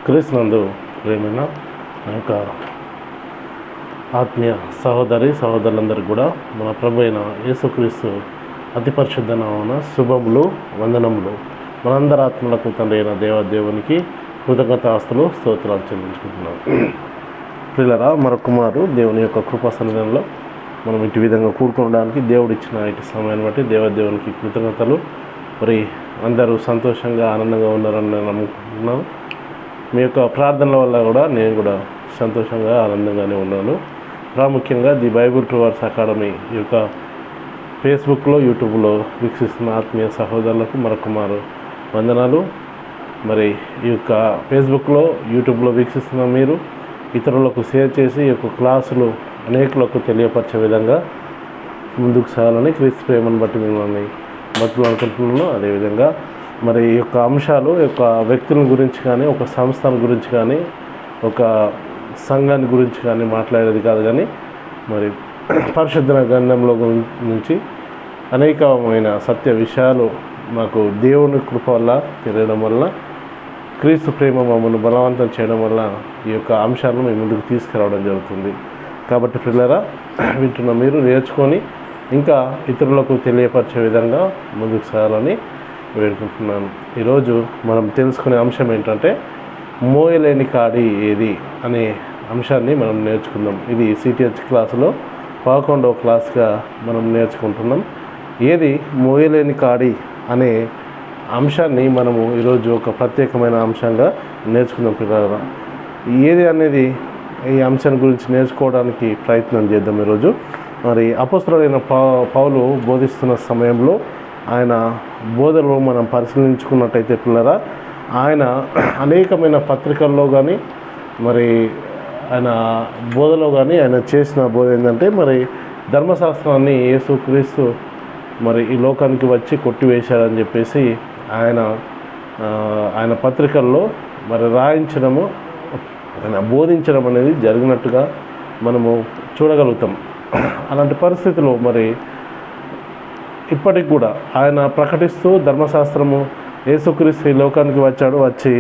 క్రీస్తునందు ప్రేమైన నా యొక్క ఆత్మీయ సహోదరులందరికీ కూడా మన ప్రభు అయిన యేసుక్రీస్తు అతి పరిశుద్ధ నామమున శుభములు వందనములు. మనందరి ఆత్మలకు తండ్రి అయిన దేవునికి కృతజ్ఞతాస్తులు స్తోత్రాలు చెల్లించుకుంటున్నాను. పిల్లరా, మరొక మారు దేవుని యొక్క కృపా సన్నిధానంలో మనం ఇటు విధంగా కూడుకోవడానికి దేవుడు ఇచ్చిన ఇటు సమయాన్ని బట్టి దేవునికి కృతజ్ఞతలు. మరి అందరూ సంతోషంగా ఆనందంగా ఉన్నారని నేను నమ్ముకుంటున్నాను. మీ యొక్క ప్రార్థనల వల్ల కూడా నేను కూడా సంతోషంగా ఆనందంగానే ఉన్నాను. ప్రాముఖ్యంగా ది బైబుల్ ట్రూవర్స్ అకాడమీ ఈ యొక్క ఫేస్బుక్లో యూట్యూబ్లో వీక్షిస్తున్న ఆత్మీయ సహోదరులకు మరొక మారు వందనాలు. మరి ఈ యొక్క ఫేస్బుక్లో యూట్యూబ్లో వీక్షిస్తున్న మీరు ఇతరులకు షేర్ చేసి ఈ యొక్క క్లాసులు అనేకులకు తెలియపరిచే విధంగా ముందుకు సాగాలని క్రీస్తు ప్రేమను బట్టి మిమ్మల్ని అనుకుంటున్నాను. అదేవిధంగా మరి ఈ యొక్క అంశాలు ఈ యొక్క వ్యక్తుల గురించి కానీ, ఒక సంస్థల గురించి కానీ, ఒక సంఘాన్ని గురించి కానీ మాట్లాడేది కాదు, కానీ మరి పరిశుద్ధ గ్రంథంలో నుంచి అనేకమైన సత్య విషయాలు మాకు దేవుని కృప వల్ల తెలియడం వల్ల, క్రీస్తు ప్రేమ మమ్మల్ని బలవంతం చేయడం వల్ల ఈ యొక్క అంశాలను మేము ముందుకు తీసుకురావడం జరుగుతుంది. కాబట్టి పిల్లరా, వింటున్న మీరు నేర్చుకొని ఇంకా ఇతరులకు తెలియపరిచే విధంగా ముందుకు సాగాలని వేడుకుంటున్నాను. ఈరోజు మనం తెలుసుకునే అంశం ఏంటంటే మోయలేని కాడి ఏది అనే అంశాన్ని మనం నేర్చుకుందాం. ఇది సిటిహెచ్ క్లాసులో 11వ క్లాస్గా మనం నేర్చుకుంటున్నాం. ఏది మోయలేని కాడి అనే అంశాన్ని మనము ఈరోజు ఒక ప్రత్యేకమైన అంశంగా నేర్చుకుందాం. పిల్లరా, ఏది అనేది ఈ అంశాన్ని గురించి నేర్చుకోవడానికి ప్రయత్నం చేద్దాం. ఈరోజు మరి అపోస్తలుడైన పౌలు బోధిస్తున్న సమయంలో ఆయన బోధనలో మనం పరిశీలించుకున్నట్టయితే పిల్లరా, ఆయన అనేకమైన పత్రికల్లో కానీ మరి ఆయన బోధలో కానీ ఆయన చేసిన బోధ ఏంటంటే, మరి ధర్మశాస్త్రాన్ని యేసుక్రీస్తు మరి ఈ లోకానికి వచ్చి కొట్టివేశాడని చెప్పేసి ఆయన పత్రికల్లో మరి రాయించడము, ఆయన బోధించడం అనేది జరిగినట్టుగా మనము చూడగలుగుతాం. అలాంటి పరిస్థితుల్లో మరి ఇప్పటికి కూడా ఆయన ప్రకటిస్తూ ధర్మశాస్త్రము యేసుక్రీస్తు ఈ లోకానికి వచ్చి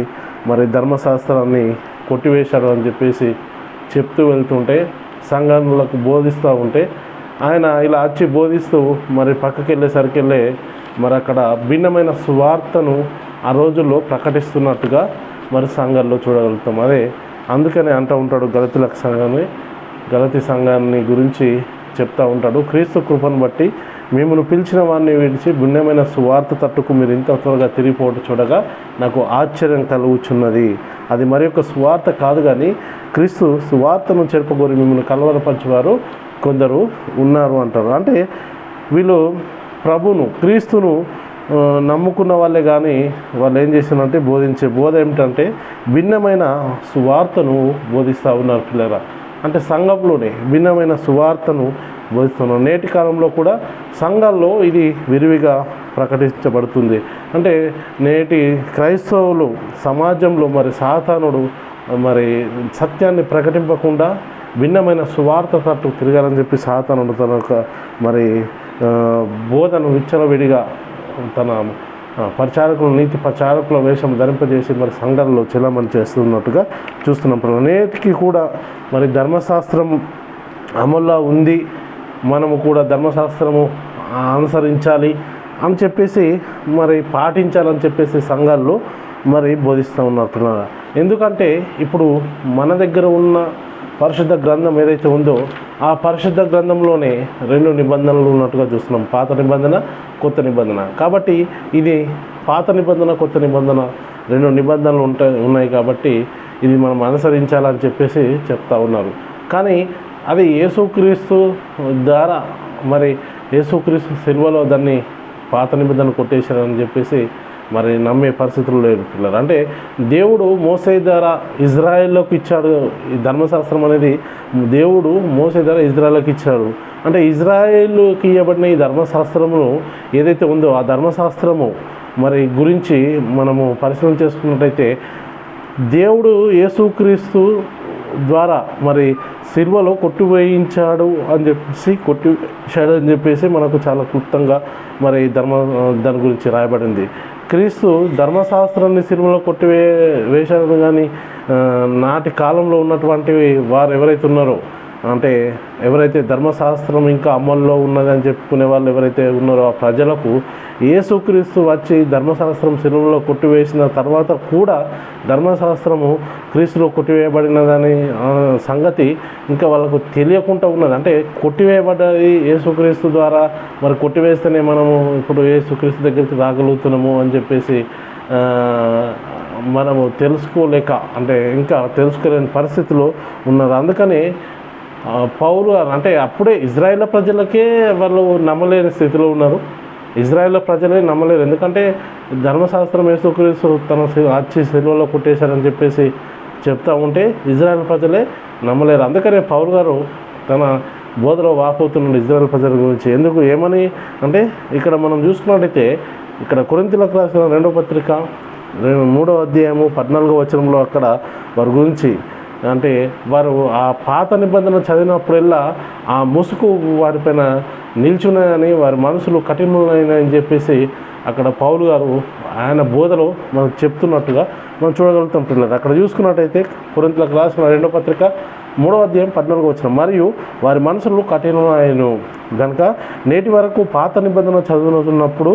మరి ధర్మశాస్త్రాన్ని కొట్టివేశాడు అని చెప్పేసి చెప్తూ వెళ్తుంటే, సంఘాలకు బోధిస్తూ ఉంటే, ఆయన ఇలా వచ్చి బోధిస్తూ మరి పక్కకి వెళ్ళేసరికెళ్ళే మరి అక్కడ భిన్నమైన సువార్తను ఆ రోజుల్లో ప్రకటిస్తున్నట్టుగా మరి సంఘాల్లో చూడగలుగుతాం. అదే అందుకనే అంటూ ఉంటాడు, గలతీ సంఘాన్ని గురించి చెప్తూ ఉంటాడు, క్రీస్తు కృపను బట్టి మిమ్మల్ని పిలిచిన వారిని విడిచి భిన్నమైన సువార్త తట్టుకు మీరు ఇంత త్వరగా తిరిగిపోవటం చూడగా నాకు ఆశ్చర్యం కలుగుచున్నది. అది మరి యొక్క సువార్త కాదు, కానీ క్రీస్తు సువార్తను చెరపగోరి మిమ్మల్ని కలవరపరిచేవారు కొందరు ఉన్నారు అంటారు. అంటే వీళ్ళు ప్రభును, క్రీస్తును నమ్ముకున్న వాళ్ళే, కానీ వాళ్ళు ఏం చేస్తున్నారంటే బోధించే బోధ ఏమిటంటే భిన్నమైన సువార్తను బోధిస్తూ ఉన్నారు. పిల్లరా, అంటే సంఘంలోనే భిన్నమైన సువార్తను బోధిస్తున్నారు. నేటి కాలంలో కూడా సంఘాల్లో ఇది విరివిగా ప్రకటించబడుతుంది. అంటే నేటి క్రైస్తవులు సమాజంలో మరి సాతానుడు మరి సత్యాన్ని ప్రకటింపకుండా భిన్నమైన సువార్త తట్టు తిరగాలని చెప్పి సాతానుడు తన యొక్క మరి బోధను విచ్చలవిడిగా తన పరిచారకులు, నీతి పరిచారకుల వేషం ధరింపజేసి మరి సంఘాలలో చెల్లమని చేస్తున్నట్టుగా చూస్తున్నాం. నేటికి కూడా మరి ధర్మశాస్త్రం అమల్లో ఉంది, మనము కూడా ధర్మశాస్త్రము అనుసరించాలి అని చెప్పేసి మరి పాటించాలని చెప్పేసి సంఘాల్లో మరి బోధిస్తూ ఉన్నారు. ఎందుకంటే ఇప్పుడు మన దగ్గర ఉన్న పరిశుద్ధ గ్రంథం ఏదైతే ఉందో ఆ పరిశుద్ధ గ్రంథంలోనే 2 నిబంధనలు ఉన్నట్టుగా చూస్తున్నాం, పాత నిబంధన, కొత్త నిబంధన. కాబట్టి ఇది పాత నిబంధన, కొత్త నిబంధన 2 నిబంధనలు ఉన్నాయి కాబట్టి ఇది మనం అనుసరించాలని చెప్పేసి చెప్తా ఉన్నారు. కానీ అది యేసుక్రీస్తు ద్వారా మరి యేసుక్రీస్తు సిలువలో దాన్ని పాత నిబంధన కొట్టేశారని చెప్పేసి మరి నమ్మే పరిస్థితులు లేదు పిల్లలు. అంటే దేవుడు మోసే ద్వారా ఇజ్రాయెల్లోకి ఇచ్చాడు. ఈ ధర్మశాస్త్రం అనేది దేవుడు మోసే ద్వారా ఇజ్రాయెల్లోకి ఇచ్చాడు. అంటే ఇజ్రాయెల్కి ఇవ్వబడిన ఈ ధర్మశాస్త్రమును ఏదైతే ఉందో ఆ ధర్మశాస్త్రము మరి గురించి మనము పరిశీలన చేసుకున్నట్టయితే, దేవుడు యేసుక్రీస్తు ద్వారా మరి సిలువలో కొట్టివేయించాడు అని చెప్పేసి మనకు చాలా క్లుప్తంగా మరి దాని గురించి రాయబడింది. క్రీస్తు ధర్మశాస్త్రాన్ని సిలువలో వేశారు కానీ నాటి కాలంలో ఉన్నటువంటి వారు ఎవరైతే ఉన్నారో, అంటే ఎవరైతే ధర్మశాస్త్రం ఇంకా అమల్లో ఉన్నదని చెప్పుకునే వాళ్ళు ఎవరైతే ఉన్నారో ఆ ప్రజలకు యేసుక్రీస్తు వచ్చి ధర్మశాస్త్రం సిలువలో కొట్టివేసిన తర్వాత కూడా ధర్మశాస్త్రము క్రీస్తులో కొట్టివేయబడినదని సంగతి ఇంకా వాళ్ళకు తెలియకుండా ఉన్నది. అంటే కొట్టివేయబడ్డది యేసుక్రీస్తు ద్వారా, మరి కొట్టివేస్తేనే మనము ఇప్పుడు యేసుక్రీస్తు దగ్గరికి రాగలుగుతున్నాము అని చెప్పేసి మనము తెలుసుకోలేక, అంటే ఇంకా తెలుసుకోలేని పరిస్థితిలో ఉన్నారు. అందుకని పౌలు అంటే అప్పుడే ఇజ్రాయేల్ ప్రజలకే వాళ్ళు నమ్మలేని స్థితిలో ఉన్నారు. ఇజ్రాయేల్ ప్రజలే నమ్మలేరు, ఎందుకంటే ధర్మశాస్త్రం యేసుక్రీస్తు తన వచ్చి సిలువలో కొట్టేశారని చెప్పేసి చెప్తా ఉంటే ఇజ్రాయేల్ ప్రజలే నమ్మలేరు. అందుకనే పౌలు గారు తన బోధలో వాపోతున్నాడు ఇజ్రాయేల్ ప్రజల గురించి. ఎందుకు ఏమని అంటే ఇక్కడ మనం చూసుకున్నట్టయితే ఇక్కడ కొరింథీయులకు రాసిన 2వ పత్రిక 3వ అధ్యాయము 14వ వచనంలో అక్కడ వారి గురించి, అంటే వారు ఆ పాత నిబంధన చదివినప్పుడల్లా ఆ ముసుగు వారిపైన నిల్చున్నాయని, వారి మనసులు కఠినమైనని చెప్పేసి అక్కడ పౌలు గారు ఆయన బోధలో మనకు చెప్తున్నట్టుగా మనం చూడగలుగుతాం పిల్లలు. అక్కడ చూసుకున్నట్టయితే కొరింథీయులకు రాసిన 2వ పత్రిక 3వ అధ్యాయం 14వ వచనం, మరియు వారి మనసులు కఠినమైనను గనుక నేటి వరకు పాత నిబంధన చదువుతున్నప్పుడు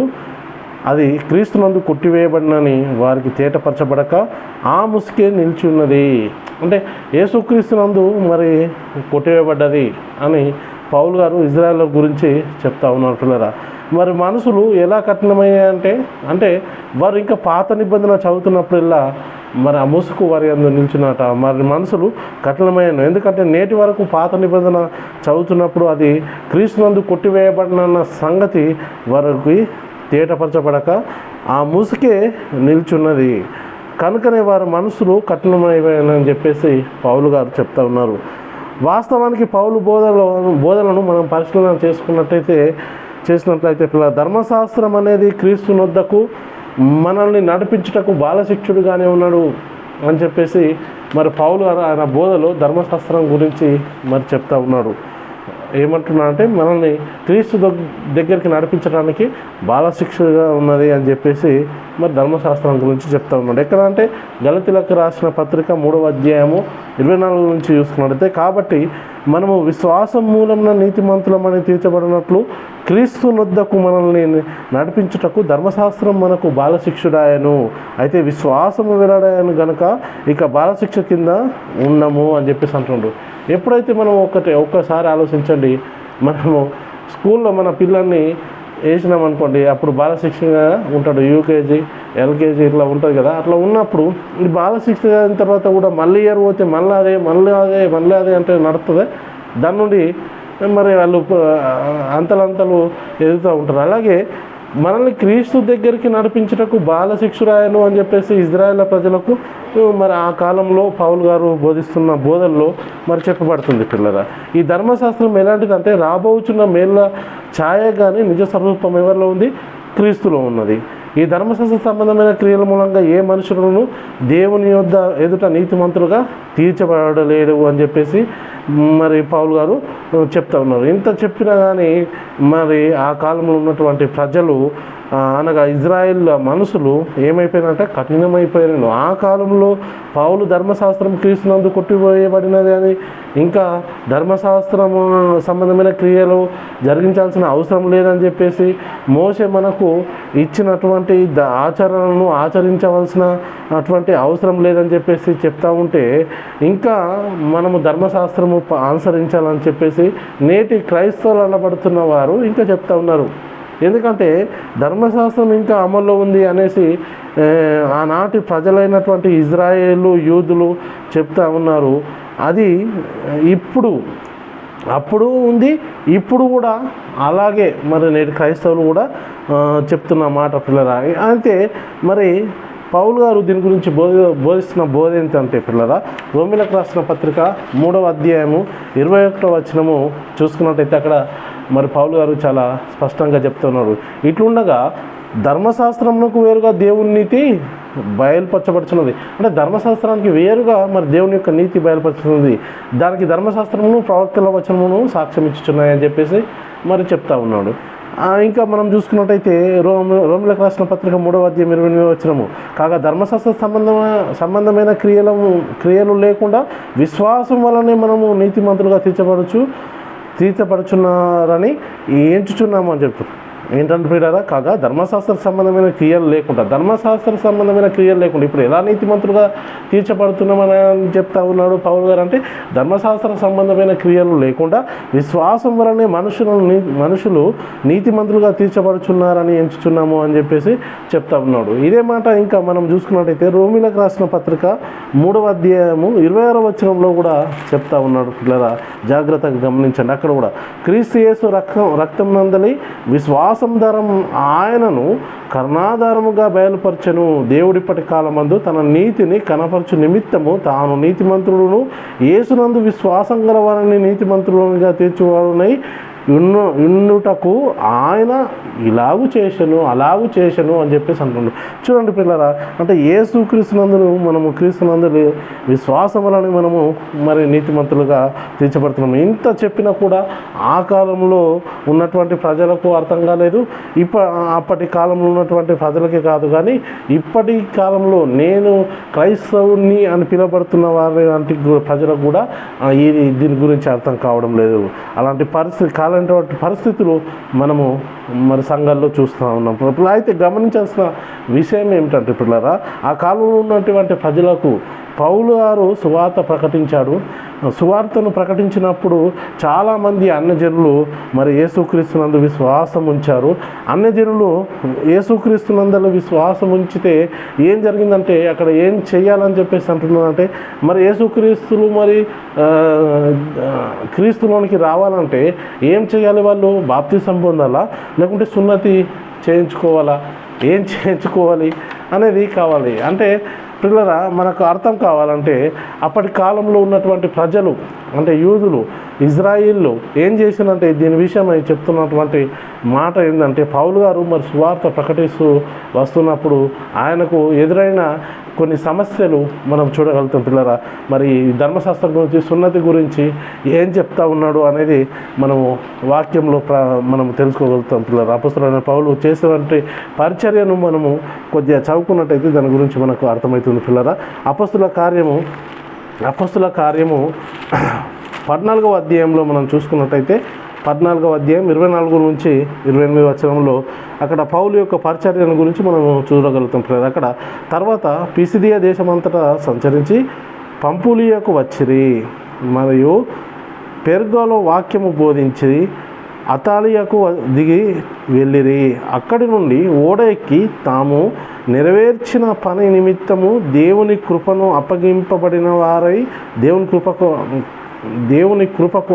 అది క్రీస్తునందు కొట్టివేయబడినని వారికి తేటపరచబడక ఆ ముసుకే నిలిచి ఉన్నది. అంటే యేసుక్రీస్తునందు మరి కొట్టివేయబడ్డది అని పౌలు గారు ఇజ్రాయేల్ గురించి చెప్తా ఉన్నారు పిల్లరా. మరి మనసులు ఎలా కఠినమయ్యాయంటే, అంటే వారు ఇంకా పాత నిబంధన చదువుతున్నప్పుడల్లా మరి ఆ ముసుగు వారి అందు నిల్చున్నట. మరి మనసులు కఠినమయ్యాను, ఎందుకంటే నేటి వరకు పాత నిబంధన చదువుతున్నప్పుడు అది క్రీస్తునందు కొట్టివేయబడిన సంగతి వారికి తేటపరచబడక ఆ ముసుకే నిల్చున్నది. కనుకనే వారి మనసులు కఠినమైపోయాయని చెప్పేసి పౌలు గారు చెప్తా ఉన్నారు. వాస్తవానికి పౌలు బోధనను మనం పరిశీలన చేసినట్లయితే ధర్మశాస్త్రం అనేది క్రీస్తు నొద్దకు మనల్ని నడిపించుటకు బాలశిక్షుడుగానే ఉన్నాడు అని చెప్పేసి మరి పౌలు గారు ఆయన బోధలో ధర్మశాస్త్రం గురించి మరి చెప్తా ఉన్నాడు. ఏమంటున్నా అంటే మనల్ని క్రీస్తు దగ్గరికి నడిపించడానికి బాలశిక్షగా ఉన్నది అని చెప్పేసి మరి ధర్మశాస్త్రం గురించి చెప్తా ఉన్నాడు. ఎక్కడ అంటే గలతీయులకు రాసిన పత్రిక 3వ అధ్యాయము 24 నుంచి చూసుకున్నట్టయితే, కాబట్టి మనము విశ్వాసం మూలమున నీతిమంతులమని తీర్చబడినట్లు క్రీస్తు నొద్దకు మనల్ని నడిపించుటకు ధర్మశాస్త్రం మనకు బాలశిక్షుడాయను, అయితే విశ్వాసము వెల్లడాయను గనుక ఇక బాలశిక్ష కింద ఉన్నాము అని చెప్పేసి అంటుండ్రు. ఎప్పుడైతే మనం ఒక్కసారి ఆలోచించండి, మనము స్కూల్లో మన పిల్లల్ని వేసినామనుకోండి, అప్పుడు బాలశిక్షగా ఉంటాడు, యూకేజీ ఎల్కేజీ ఇట్లా ఉంటుంది కదా. అట్లా ఉన్నప్పుడు ఈ బాలశిక్ష అయిన తర్వాత కూడా మళ్ళీ ఇయర్ పోతే మళ్ళీ అదే అంటే నడుస్తుంది. దాని నుండి మరి వాళ్ళు అంతలు ఎదుగుతూ ఉంటారు. అలాగే మనల్ని క్రీస్తు దగ్గరికి నడిపించుటకు బాలశిక్షురాయను అని చెప్పేసి ఇజ్రాయేల్ ప్రజలకు మరి ఆ కాలంలో పౌలు గారు బోధిస్తున్న బోధనలో మరి చెప్పబడుతుంది పిల్లరా. ఈ ధర్మశాస్త్రం ఎలాంటిదంటే రాబోచున్న మేళ్ళ ఛాయ కానీ నిజ స్వరూపం ఎవరిలో ఉంది? క్రీస్తులో ఉన్నది. ఈ ధర్మశాస్త్ర సంబంధమైన క్రియల మూలంగా ఏ మనుషులను దేవుని యొద్ద ఎదుట నీతిమంతులుగా తీర్చబడలేడు అని చెప్పేసి మరి పౌలు గారు చెప్తా ఉన్నారు. ఇంత చెప్పినా కానీ మరి ఆ కాలంలో ఉన్నటువంటి ప్రజలు అనగా ఇజ్రాయిల్ మనసులు ఏమైపోయినట్టే కఠినమైపోయినాను. ఆ కాలంలో పౌలు ధర్మశాస్త్రం క్రీస్తునందు కొట్టివేయబడినది అని, ఇంకా ధర్మశాస్త్రము సంబంధమైన క్రియలు జరిగించాల్సిన అవసరం లేదని చెప్పేసి మోషే మనకు ఇచ్చినటువంటి ఆచరణను ఆచరించవలసిన అటువంటి అవసరం లేదని చెప్పేసి చెప్తా ఉంటే, ఇంకా మనము ధర్మశాస్త్రము అనుసరించాలని చెప్పేసి నేటి క్రైస్తవులు అనబడుతున్న వారు ఇంకా చెప్తా ఉన్నారు. ఎందుకంటే ధర్మశాస్త్రం ఇంకా అమల్లో ఉంది అనేసి ఆనాటి ప్రజలైనటువంటి ఇజ్రాయేలు యూదులు చెప్తా ఉన్నారు. అది అప్పుడు ఉంది, ఇప్పుడు కూడా అలాగే మరి నేటి క్రైస్తవులు కూడా చెప్తున్న మాట పిల్లరా. అయితే మరి పౌలు గారు దీని గురించి బోధిస్తున్న బోధ ఏంటంటే పిల్లరా, రోమీయులకు రాసిన పత్రిక 3వ అధ్యాయము 21వ వచనము చూసుకున్నట్టయితే అక్కడ మరి పౌలు గారు చాలా స్పష్టంగా చెప్తున్నారు. ఇట్లుండగా ధర్మశాస్త్రమునకు వేరుగా దేవుని నీతి బయలుపరచబడుతున్నది. అంటే ధర్మశాస్త్రానికి వేరుగా మరి దేవుని యొక్క నీతి బయలుపరుచున్నది. దానికి ధర్మశాస్త్రమును ప్రవక్తల వచనమును సాక్ష్యం ఇచ్చుచున్నాయని చెప్పేసి మరి చెప్తా ఉన్నాడు. ఇంకా మనం చూసుకున్నట్టయితే రోమిలకు రాసిన పత్రిక 3వ అధ్యాయం 28వ వచనము, కాగా ధర్మశాస్త్ర సంబంధమైన క్రియలు లేకుండా విశ్వాసం వలనే మనము నీతిమంతులుగా తీర్చబడుచున్నారని ఎంచుచున్నాము అని చెప్తారు. ఏంటంటే ప్రియులారా, కాగా ధర్మశాస్త్ర సంబంధమైన క్రియలు లేకుండా ఇప్పుడు ఎలా నీతిమంతులుగా తీర్చబడుతున్నామని చెప్తా ఉన్నాడు పౌలు గారు అంటే, ధర్మశాస్త్ర సంబంధమైన క్రియలు లేకుండా విశ్వాసం వలనే మనుషులు నీతిమంతులుగా తీర్చబడుచున్నారని ఎంచుచున్నాము అని చెప్పేసి చెప్తా ఉన్నాడు. ఇదే మాట ఇంకా మనం చూసుకున్నట్టయితే రోమిలకు రాసిన పత్రిక 3వ అధ్యాయము 26వ వచనంలో కూడా చెప్తా ఉన్నాడు. పిల్లరా జాగ్రత్తగా గమనించండి. అక్కడ కూడా క్రీస్తు యేసు రక్తం నందలి విశ్వాసం ధరం ఆయనను కరుణాధారముగా బయలుపరచెను. దేవుడిప్పటి కాలమందు తన నీతిని కనపరచు నిమిత్తము తాను నీతిమంతులను యేసునందు విశ్వాసం గల వారిని నీతిమంతులుగా తీర్చువాడునై ఉండుటకు ఆయన అలాగు చేశను అని చెప్పేసి అంటున్నాడు. చూడండి పిల్లరా, అంటే యేసు క్రీస్తునందును మనము క్రీస్తునందు విశ్వాసం వలన మనము మరి నీతిమంతులుగా తీర్చబడుతున్నాము. ఇంత చెప్పినా కూడా ఆ కాలంలో ఉన్నటువంటి ప్రజలకు అర్థం కాలేదు. అప్పటి కాలంలో ఉన్నటువంటి ప్రజలకే కాదు, కానీ ఇప్పటి కాలంలో నేను క్రైస్తవుని అని పిలువబడుతున్న వారి లాంటి ప్రజలకు కూడా దీని గురించి అర్థం కావడం లేదు. అలాంటి పరిస్థితులు మనము మరి సంఘాల్లో చూస్తూ ఉన్నాం. అయితే గమనించాల్సిన విషయం ఏమిటంటే పిల్లరా, ఆ కాలంలో ఉన్నటువంటి ప్రజలకు పౌలు గారు సువార్తను ప్రకటించినప్పుడు చాలామంది అన్యజనులు మరి యేసుక్రీస్తునందు విశ్వాసం ఉంచారు. అన్యజనులు యేసుక్రీస్తునందు విశ్వాసం ఉంచితే ఏం జరిగిందంటే, అక్కడ ఏం చేయాలని చెప్పేసి అంటున్నారంటే, మరి యేసుక్రీస్తులు మరి క్రీస్తులోనికి రావాలంటే ఏం చేయాలి? వాళ్ళు బాప్తిసం పొందాలా, లేకుంటే సున్నతి చేయించుకోవాలా, ఏం చేయించుకోవాలి అనేది కావాలి. అంటే పిల్లరా, మనకు అర్థం కావాలంటే అప్పటి కాలంలో ఉన్నటువంటి ప్రజలు అంటే యూదులు, ఇజ్రాయిల్లో ఏం చేసినంటే దీని విషయమై చెప్తున్నటువంటి మాట ఏంటంటే, పౌలు గారు మరి సువార్త ప్రకటిస్తూ వస్తున్నప్పుడు ఆయనకు ఎదురైన కొన్ని సమస్యలు మనం చూడగలుగుతాం. పిల్లరా, మరి ధర్మశాస్త్రం గురించి, సున్నతి గురించి ఏం చెప్తా ఉన్నాడు అనేది మనము వాక్యంలో మనం తెలుసుకోగలుగుతాం. పిల్లరా, అపొస్తలుడైన పౌలు చేసేటువంటి పరిచర్యను మనము కొద్దిగా చదువుకున్నట్టయితే దాని గురించి మనకు అర్థమవుతుంది. పిల్లరా, అపొస్తల కార్యము 14వ అధ్యాయంలో మనం చూసుకున్నట్టయితే 14వ అధ్యాయం 24 నుంచి 28 వచనంలో అక్కడ పౌలు యొక్క పరిచర్యను గురించి మనం చూడగలుగుతాం. అక్కడ తర్వాత పిసిదియా దేశమంతటా సంచరించి పంపులియాకు వచ్చిరి, మరియు పెర్గాలో వాక్యము బోధించి అతాలియాకు దిగి వెళ్ళిరి. అక్కడి నుండి ఓడ ఎక్కి తాము నెరవేర్చిన పని నిమిత్తము దేవుని కృపకు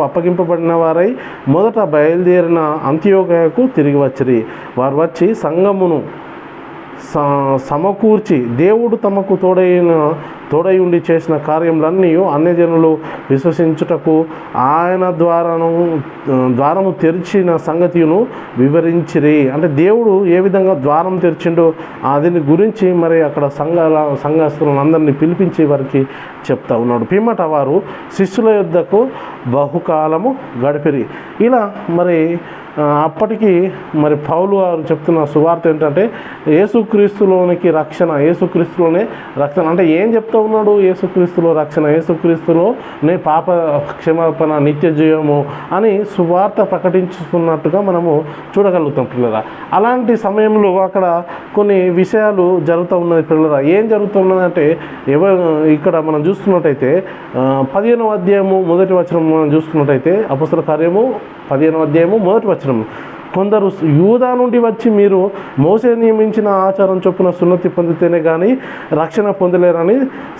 అప్పగింపబడిన వారై మొదట బయలుదేరిన అంతియోకయకు తిరిగి వచ్చిరి. వారు వచ్చి సంఘమును సమకూర్చి దేవుడు తమకు తోడై ఉండి చేసిన కార్యములన్నీ అన్యజనులు విశ్వసించుటకు ఆయన ద్వారము తెరిచిన సంగతిను వివరించిరి. అంటే దేవుడు ఏ విధంగా ద్వారం తెరిచిండో దీని గురించి మరి అక్కడ సంఘస్థులను అందరినీ పిలిపించి వారికి చెప్తా ఉన్నాడు. పిమ్మట వారు శిష్యుల యొద్దకు బహుకాలము గడిపిరి. ఇలా మరి అప్పటికి మరి పౌలు గారు చెప్తున్న సువార్త ఏంటంటే, యేసుక్రీస్తులోనికి రక్షణ, యేసుక్రీస్తులోనే రక్షణ. అంటే ఏం చెప్తా ఉన్నాడు? యేసుక్రీస్తులో రక్షణ, యేసుక్రీస్తులోనే పాప క్షమాపణ, నిత్య జీవము అని సువార్త ప్రకటించుతున్నట్టుగా మనము చూడగలుగుతాం. పిల్లరా, అలాంటి సమయంలో అక్కడ కొన్ని విషయాలు జరుగుతూ ఉన్నది. పిల్లరా, ఏం జరుగుతున్నదంటే ఇక్కడ మనం చూసుకున్నట్టయితే 15వ అధ్యాయము 1వ వచనం మనం చూసుకున్నట్టయితే అపొస్తల కార్యము 15వ అధ్యాయము 1వ వచనం, కొందరు యూదా నుండి వచ్చి మీరు మోసే నియమించిన ఆచారం చొప్పున సున్నతి పొందితేనే కానీ రక్షణ పొందలేరని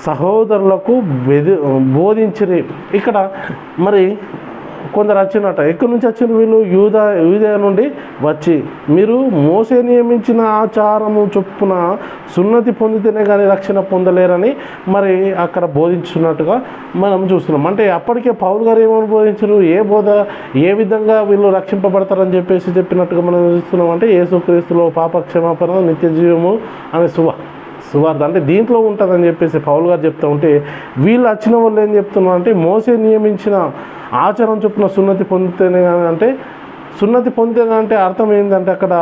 సహోదరులకు బోధించిరి. ఇక్కడ మరి కొందరు వచ్చినట్ట. ఎక్కడి నుంచి వచ్చిన వీళ్ళు? యూదా నుండి వచ్చి మీరు మోసే నియమించిన ఆచారము చొప్పున సున్నతి పొందితేనే కానీ రక్షణ పొందలేరని మరి అక్కడ బోధించున్నట్టుగా మనం చూస్తున్నాం. అంటే అప్పటికే పౌలు గారు ఏమని బోధించారు? ఏ విధంగా వీళ్ళు రక్షింపబడతారని చెప్పినట్టుగా మనం చూస్తున్నాం. అంటే యేసుక్రీస్తులో పాప క్షమాపణ, నిత్య జీవము అనే సువార్త అంటే దీంట్లో ఉంటుందని చెప్పేసి పౌలు గారు చెప్తూ ఉంటే, వీళ్ళు వచ్చిన వాళ్ళు ఏం చెప్తున్నారు అంటే, మోసే నియమించిన ఆచారం చొప్పున సున్నతి పొందితేనే అంటే సున్నతి పొందేదంటే అర్థం ఏంటంటే అక్కడ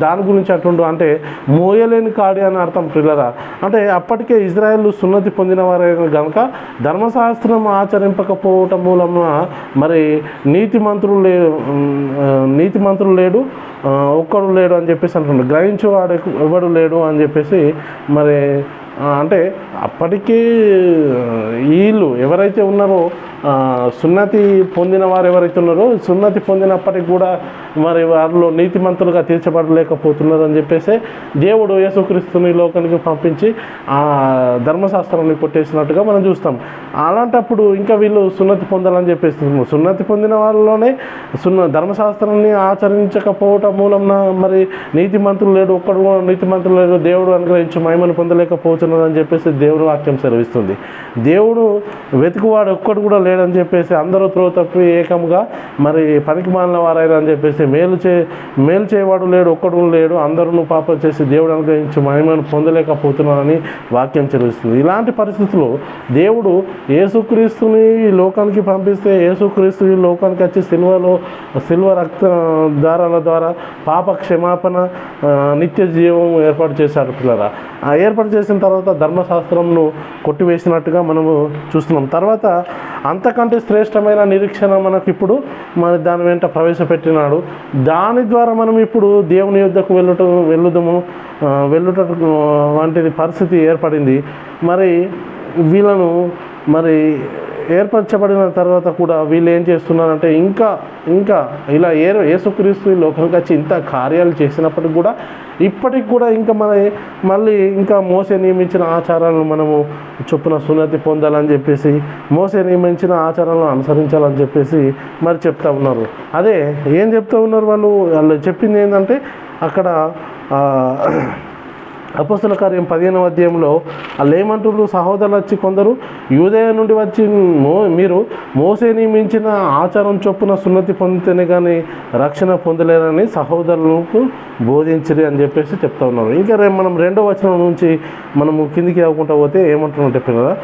దాని గురించి అంటుండు, అంటే మోయలేని కాడి అని అర్థం పిల్లరా. అంటే అప్పటికే ఇజ్రాయేల్ సున్నతి పొందిన వారే కనుక ధర్మశాస్త్రం ఆచరింపకపోవటం మూలన మరి నీతిమంతులు లేడు ఒక్కడు లేడు అని చెప్పేసి అంటుండు, గ్రహించేవాడు ఎవడు లేడు అని చెప్పేసి. మరి అంటే అప్పటికీ వీళ్ళు ఎవరైతే ఉన్నారో సున్నతి పొందిన వారు ఎవరైతే ఉన్నారో సున్నతి పొందినప్పటికి కూడా మరి వారిలో నీతిమంతులుగా తీర్చబడలేకపోతున్నారు అని చెప్పేసి దేవుడు యేసుక్రీస్తుని లోకానికి పంపించి ఆ ధర్మశాస్త్రాన్ని కొట్టేసినట్టుగా మనం చూస్తాం. అలాంటప్పుడు ఇంకా వీళ్ళు సున్నతి పొందాలని చెప్పేసి సున్నతి పొందిన వాళ్ళలోనే ధర్మశాస్త్రాన్ని ఆచరించకపోవటం మూలంన మరి నీతిమంతులు లేడు ఒక్కడు నీతిమంతులు లేడు దేవుడు అనుగ్రహించి మహిమను పొందలేకపోతున్నారు అని చెప్పేసి దేవుడు వాక్యం సెలవిస్తుంది. దేవుడు వెతుకువాడు ఒక్కడు కూడా లేడని చెప్పేసి అందరూ త్రో తప్పి ఏకంగా మరి పనికి మాలిన వారైనా అని చెప్పేసి మేలు చేయవాడు లేడు ఒక్కడు లేడు అందరూ పాపం చేసి దేవుడు అనుగ్రహించి మహిమను పొందలేకపోతున్నారని వాక్యం చెల్లిస్తుంది. ఇలాంటి పరిస్థితుల్లో దేవుడు యేసుక్రీస్తుని లోకానికి పంపిస్తే యేసుక్రీస్తు ఈ లోకానికి వచ్చి సిల్వ రక్త దారాల ద్వారా పాప క్షమాపణ నిత్య జీవం ఏర్పాటు చేశాడు పిల్లరా. ఏర్పాటు చేసిన తర్వాత ధర్మశాస్త్రంను కొట్టివేసినట్టుగా మనము చూస్తున్నాం. తర్వాత అంతకంటే శ్రేష్టమైన నిరీక్షణ మనకు ఇప్పుడు మన దాని వెంట ప్రవేశపెట్టినాడు. దాని ద్వారా మనం ఇప్పుడు దేవుని యుద్ధకు వెళ్ళుట వంటిది పరిస్థితి ఏర్పడింది. మరి వీళ్ళను మరి ఏర్పరచబడిన తర్వాత కూడా వీళ్ళు ఏం చేస్తున్నారంటే ఇంకా ఇలా యేసుక్రీస్తు లోకానికి వచ్చి ఇంత కార్యాలు చేసినప్పటికి కూడా ఇప్పటికి కూడా ఇంకా మళ్ళీ ఇంకా మోసే నియమించిన ఆచారాలను మనము చొప్పున సున్నతి పొందాలని చెప్పేసి మోసే నియమించిన ఆచారాలను అనుసరించాలని చెప్పేసి మరి చెప్తా ఉన్నారు. అదే ఏం చెప్తూ ఉన్నారు వాళ్ళు చెప్పింది ఏంటంటే అక్కడ అపోస్తల కార్యం 15వ అధ్యాయంలో వాళ్ళు ఏమంటున్నారు, సహోదరులు వచ్చి కొందరు యూదయ నుండి వచ్చి మీరు మోసే నియమించిన ఆచారం చొప్పున సున్నతి పొందితేనే కానీ రక్షణ పొందలేరని సహోదరులకు బోధించరు అని చెప్పేసి చెప్తా ఉన్నారు. ఇంకా మనం 2వ వచనం నుంచి మనము కిందికి అవ్వకుండా పోతే ఏమంటున్నాం పిల్లరా,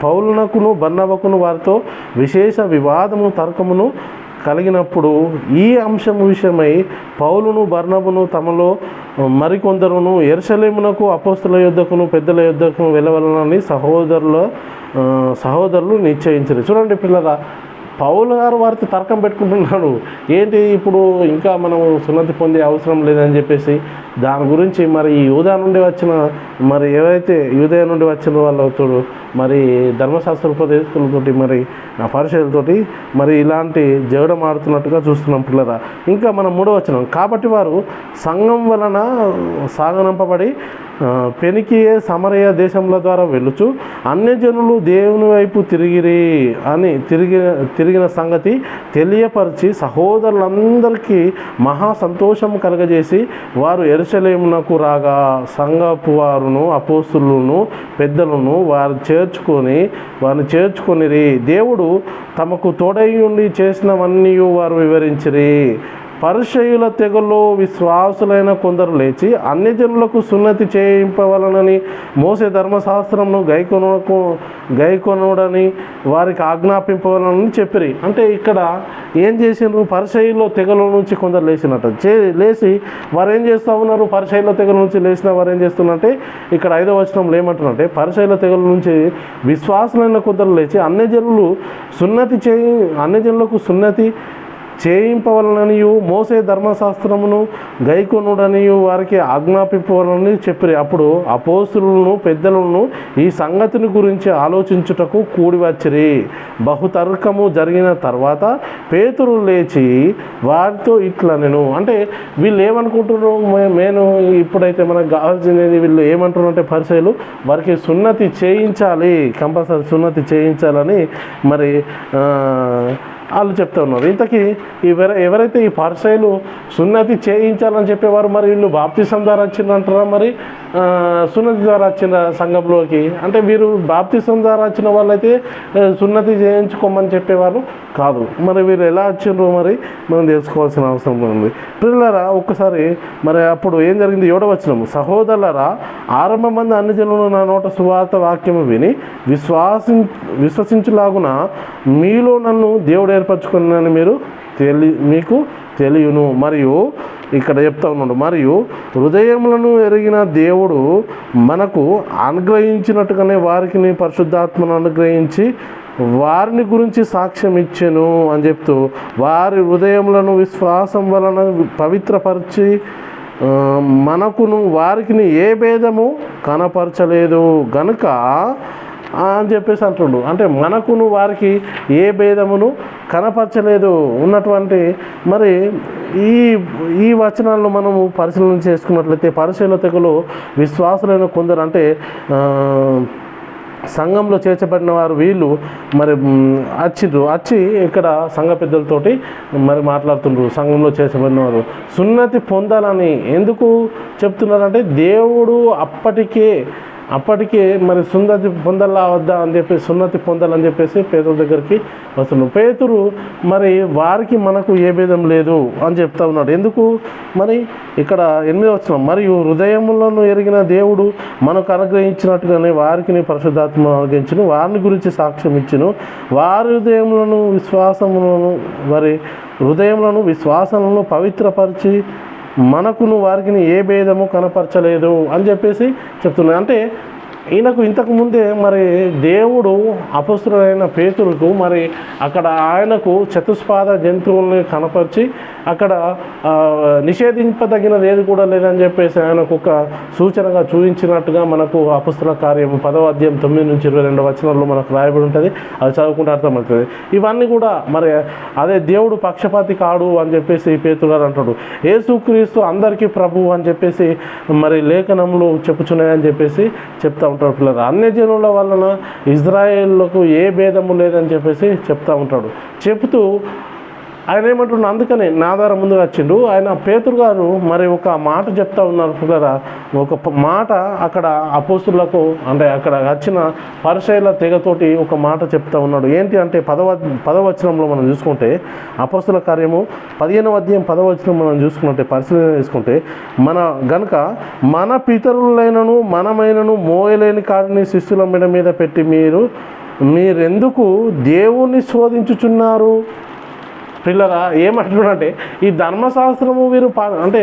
పౌలునకును బర్నబాకును వారితో విశేష వివాదము తర్కమును కలిగినప్పుడు ఈ అంశం విషయమై పౌలును బర్నబును తమలో మరికొందరును యెరూషలేమునకు అపోస్తల యుద్ధకును పెద్దల యుద్ధకును వెళ్ళవలనని సహోదరులు నిశ్చయించారు. చూడండి పిల్లరా, పౌలు గారు వారితో తర్కం పెట్టుకుంటున్నాడు. ఏంటి ఇప్పుడు ఇంకా మనం సున్నతి పొందే అవసరం లేదని చెప్పేసి దాని గురించి మరి యూదా నుండి వచ్చిన మరి ఏవైతే యూదయ నుండి వచ్చిన వాళ్ళతో మరి ధర్మశాస్త్రోపదేశకులతోటి మరి పరిచయాలతోటి మరి ఇలాంటి జగడం ఆడుతున్నట్టుగా చూస్తున్నాం పిల్లరా. ఇంకా మనం 3వ వచనం, కాబట్టి వారు సంఘం వలన సాగనంపబడి పెనికియే సమరయ దేశముల ద్వారా వెళ్ళుచు అన్యజనులు దేవుని వైపు తిరిగిన సంగతి తెలియపరిచి సహోదరులందరికీ మహా సంతోషం కలగజేసి వారు యెరూషలేమునకు రాగా సంఘపు వారును అపోస్తలును పెద్దలను వారిని చేర్చుకొనిరి. దేవుడు తమకు తోడై ఉండి చేసినవన్నీ వారు వివరించిరి. పరిసయ్యుల తెగలో విశ్వాసులైన కొందరు లేచి అన్యజనులకు సున్నతి చేయింపవలనని మోసే ధర్మశాస్త్రంను గైకొనుడని వారికి ఆజ్ఞాపింపవలనని చెప్పిరి. అంటే ఇక్కడ ఏం చేసినారు, పరిసయ్యుల తెగల నుంచి కొందరు లేచి వారు ఏం చేస్తూ ఉన్నారు, పరిసయ్యుల తెగల నుంచి లేచిన వారు ఏం చేస్తున్నారంటే ఇక్కడ 5వ వచనంలో ఏమంటున్నారంటే పరిసయ్యుల తెగల నుంచి విశ్వాసులైన కొందరు లేచి అన్యజనులకు సున్నతి చేయింపవలననియు మోసే ధర్మశాస్త్రమును గైకొనుడనియు వారికి ఆజ్ఞాపింపవలనని చెప్పిరి. అప్పుడు అపోస్తలులను పెద్దలను ఈ సంగతిని గురించి ఆలోచించుటకు కూడి వచ్చిరి. బహుతర్కము జరిగిన తర్వాత పేతురు లేచి వారితో ఇట్లా అంటే వీళ్ళు ఏమనుకుంటున్నారు, నేను ఇప్పుడైతే మనకు కావాల్సినది వీళ్ళు ఏమంటున్నారంటే పరిచయాలు వారికి సున్నతి చేయించాలి, కంపల్సరీ సున్నతి చేయించాలని మరి వాళ్ళు చెప్తా ఉన్నారు. ఇంతకీ ఎవరైతే ఈ పరిసయ్యులు సున్నతి చేయించాలని చెప్పేవారు మరి వీళ్ళు బాప్తిసం ద్వారా వచ్చిందంటారా, మరి సున్నతి ద్వారా వచ్చిన సంఘంలోకి? అంటే వీరు బాప్తిసం ద్వారా వచ్చిన వాళ్ళైతే సున్నతి చేయించుకోమని చెప్పేవారు కాదు. మరి వీరు ఎలా వచ్చిండ్రు మరి మనం తెలుసుకోవాల్సిన అవసరం ఉంది. పిల్లలారా ఒక్కసారి మరి అప్పుడు ఏం జరిగింది, 7వ వచనం, సహోదరులారా 6 మంది అన్యజనులు నా నోట సువార్త వాక్యము విని విశ్వసించులాగున మీలో నన్ను దేవుడు ఏర్పరచుకున్నానని మీకు తెలియను. మరియు ఇక్కడ చెప్తా ఉన్నాడు, మరియు హృదయములను ఎరిగిన దేవుడు మనకు అనుగ్రహించినట్టుగానే వారికి పరిశుద్ధాత్మను అనుగ్రహించి వారిని గురించి సాక్ష్యం ఇచ్చెను అని చెప్తూ, వారి హృదయములను విశ్వాసం వలన పవిత్రపరిచి మనకును వారికి ఏ భేదము కనపరచలేదు గనుక అని చెప్పేసి అంటుండు. అంటే మనకును వారికి ఏ భేదమును కనపరచలేదు ఉన్నటువంటి మరి ఈ వచనాలను మనము పరిశీలన చేసుకున్నట్లయితే పరిశీలన తెగలు విశ్వాసులైన కొందరు అంటే సంఘంలో చేర్చబడిన వారు వీళ్ళు మరి వచ్చి ఇక్కడ సంఘ పెద్దలతోటి మరి మాట్లాడుతుండ్రు. సంఘంలో చేర్చబడిన వారు సున్నతి పొందాలని ఎందుకు చెప్తున్నారంటే దేవుడు అప్పటికే మరి సున్నతి పొందాలా వద్దా అని చెప్పేసి సున్నతి పొందాలని చెప్పేసి పేతురు దగ్గరికి వస్తున్నాడు. పేతురు మరి వారికి మనకు ఏ భేదం లేదు అని చెప్తా ఉన్నాడు. ఎందుకు మరి ఇక్కడ 8వ వచనం, మరియు హృదయములను ఎరిగిన దేవుడు మనకు అనుగ్రహించినట్టుగానే వారికి పరిశుద్ధాత్మ అనుగ్రహించును, వారిని గురించి సాక్ష్యం ఇచ్చును, వారి హృదయములను విశ్వాసములను పవిత్రపరిచి మనకును వారికి ఏ భేదము కనపరచలేదు అని చెప్పేసి చెప్తున్నాడు. అంటే ఈయనకు ఇంతకు ముందే మరి దేవుడు అపొస్తలుడైన పేతురుకు మరి అక్కడ ఆయనకు చతుష్పాద జంతువుల్ని కనపరిచి అక్కడ నిషేధింపదగినది ఏది కూడా లేదని చెప్పేసి ఆయనకు ఒక సూచనగా చూపించినట్టుగా మనకు అపొస్తల కార్యం 10వ అధ్యాయం 9 నుంచి 22 వచనాల్లో మనకు రాయబడి ఉంటుంది. అది చదువుకుంటే అర్థమవుతుంది. ఇవన్నీ కూడా మరి అదే దేవుడు పక్షపాతి కాడు అని చెప్పేసి పేతురు గారు అంటాడు. యేసుక్రీస్తు అందరికీ ప్రభువు అని చెప్పేసి మరి లేఖనములు చెప్పుచున్నాయని చెప్పేసి చెప్తా ఉంటాడు. పిల్లలు అన్యజనుల వలన ఇజ్రాయేళ్లకు ఏ భేదము లేదని చెప్పేసి చెప్తా ఉంటాడు. చెప్తూ ఆయన ఏమంటున్నాడు, అందుకనే నా ద్వారా ముందుగా వచ్చిండు ఆయన పేతురు గారు మరి ఒక మాట చెప్తా ఉన్నారు. పిల్లరా ఒక మాట అక్కడ అపోస్తులకు అంటే అక్కడ వచ్చిన పరిచయల తెగతోటి ఒక మాట చెప్తా ఉన్నాడు. ఏంటి అంటే 10వ వచనంలో మనం చూసుకుంటే అపోస్తుల కార్యము 15వ అధ్యాయం 10వ వచనం మనం చూసుకుంటే పరిశీలన చేసుకుంటే గనుక మన పితరులైనను మనమైనను మోయలేని కాడిని శిష్యుల మెడ మీద పెట్టి మీరెందుకు దేవుణ్ణి శోధించుచున్నారు. పిల్లరా ఏమంటున్నాడంటే ఈ ధర్మశాస్త్రము వీరు అంటే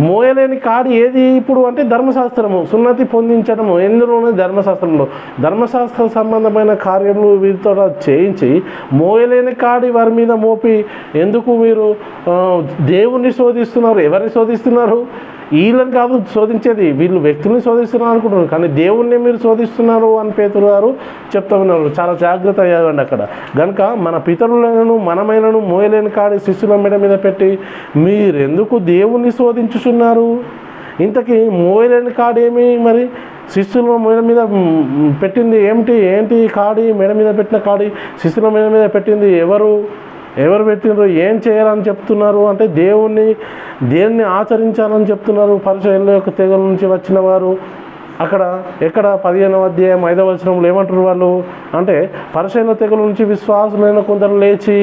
మోయలేని కాడి ఏది ఇప్పుడు అంటే ధర్మశాస్త్రము సున్నతి పొందించడము ఎందులోనే ధర్మశాస్త్ర సంబంధమైన కార్యములు వీరితో చేయించి మోయలేని కాడి వారి మీద మోపి ఎందుకు మీరు దేవుణ్ణి శోధిస్తున్నారు. ఎవరిని శోధిస్తున్నారు? వీళ్ళని కాదు శోధించేది, వీళ్ళు వ్యక్తుల్ని శోధిస్తున్నారు అనుకుంటున్నారు, కానీ దేవుణ్ణి మీరు శోధిస్తున్నారు అని పేతురు గారు చెప్తా ఉన్నారు. చాలా జాగ్రత్త అయ్యారండి అక్కడ. కనుక మన పితరులను మనమైనను మోయలేని కాడి శిష్యుల మెడ మీద పెట్టి మీరెందుకు దేవుణ్ణి శోధించుచున్నారు. ఇంతకీ మోయలేని కాడేమి మరి శిష్యుల మెడ మీద పెట్టింది ఏంటి కాడి మెడ మీద పెట్టిన కాడి శిష్యుల మెడ మీద పెట్టింది ఎవరు పెట్టినారు, ఏం చేయాలని చెప్తున్నారు అంటే దేన్ని ఆచరించాలని చెప్తున్నారు. పరిచర్యల యొక్క తెగల నుంచి వచ్చిన వారు ఎక్కడ 15వ అధ్యాయం 5వ వచనంలో ఏమంటారు వాళ్ళు అంటే పరిచర్యల తెగల నుంచి విశ్వాసులైన కొందరు లేచి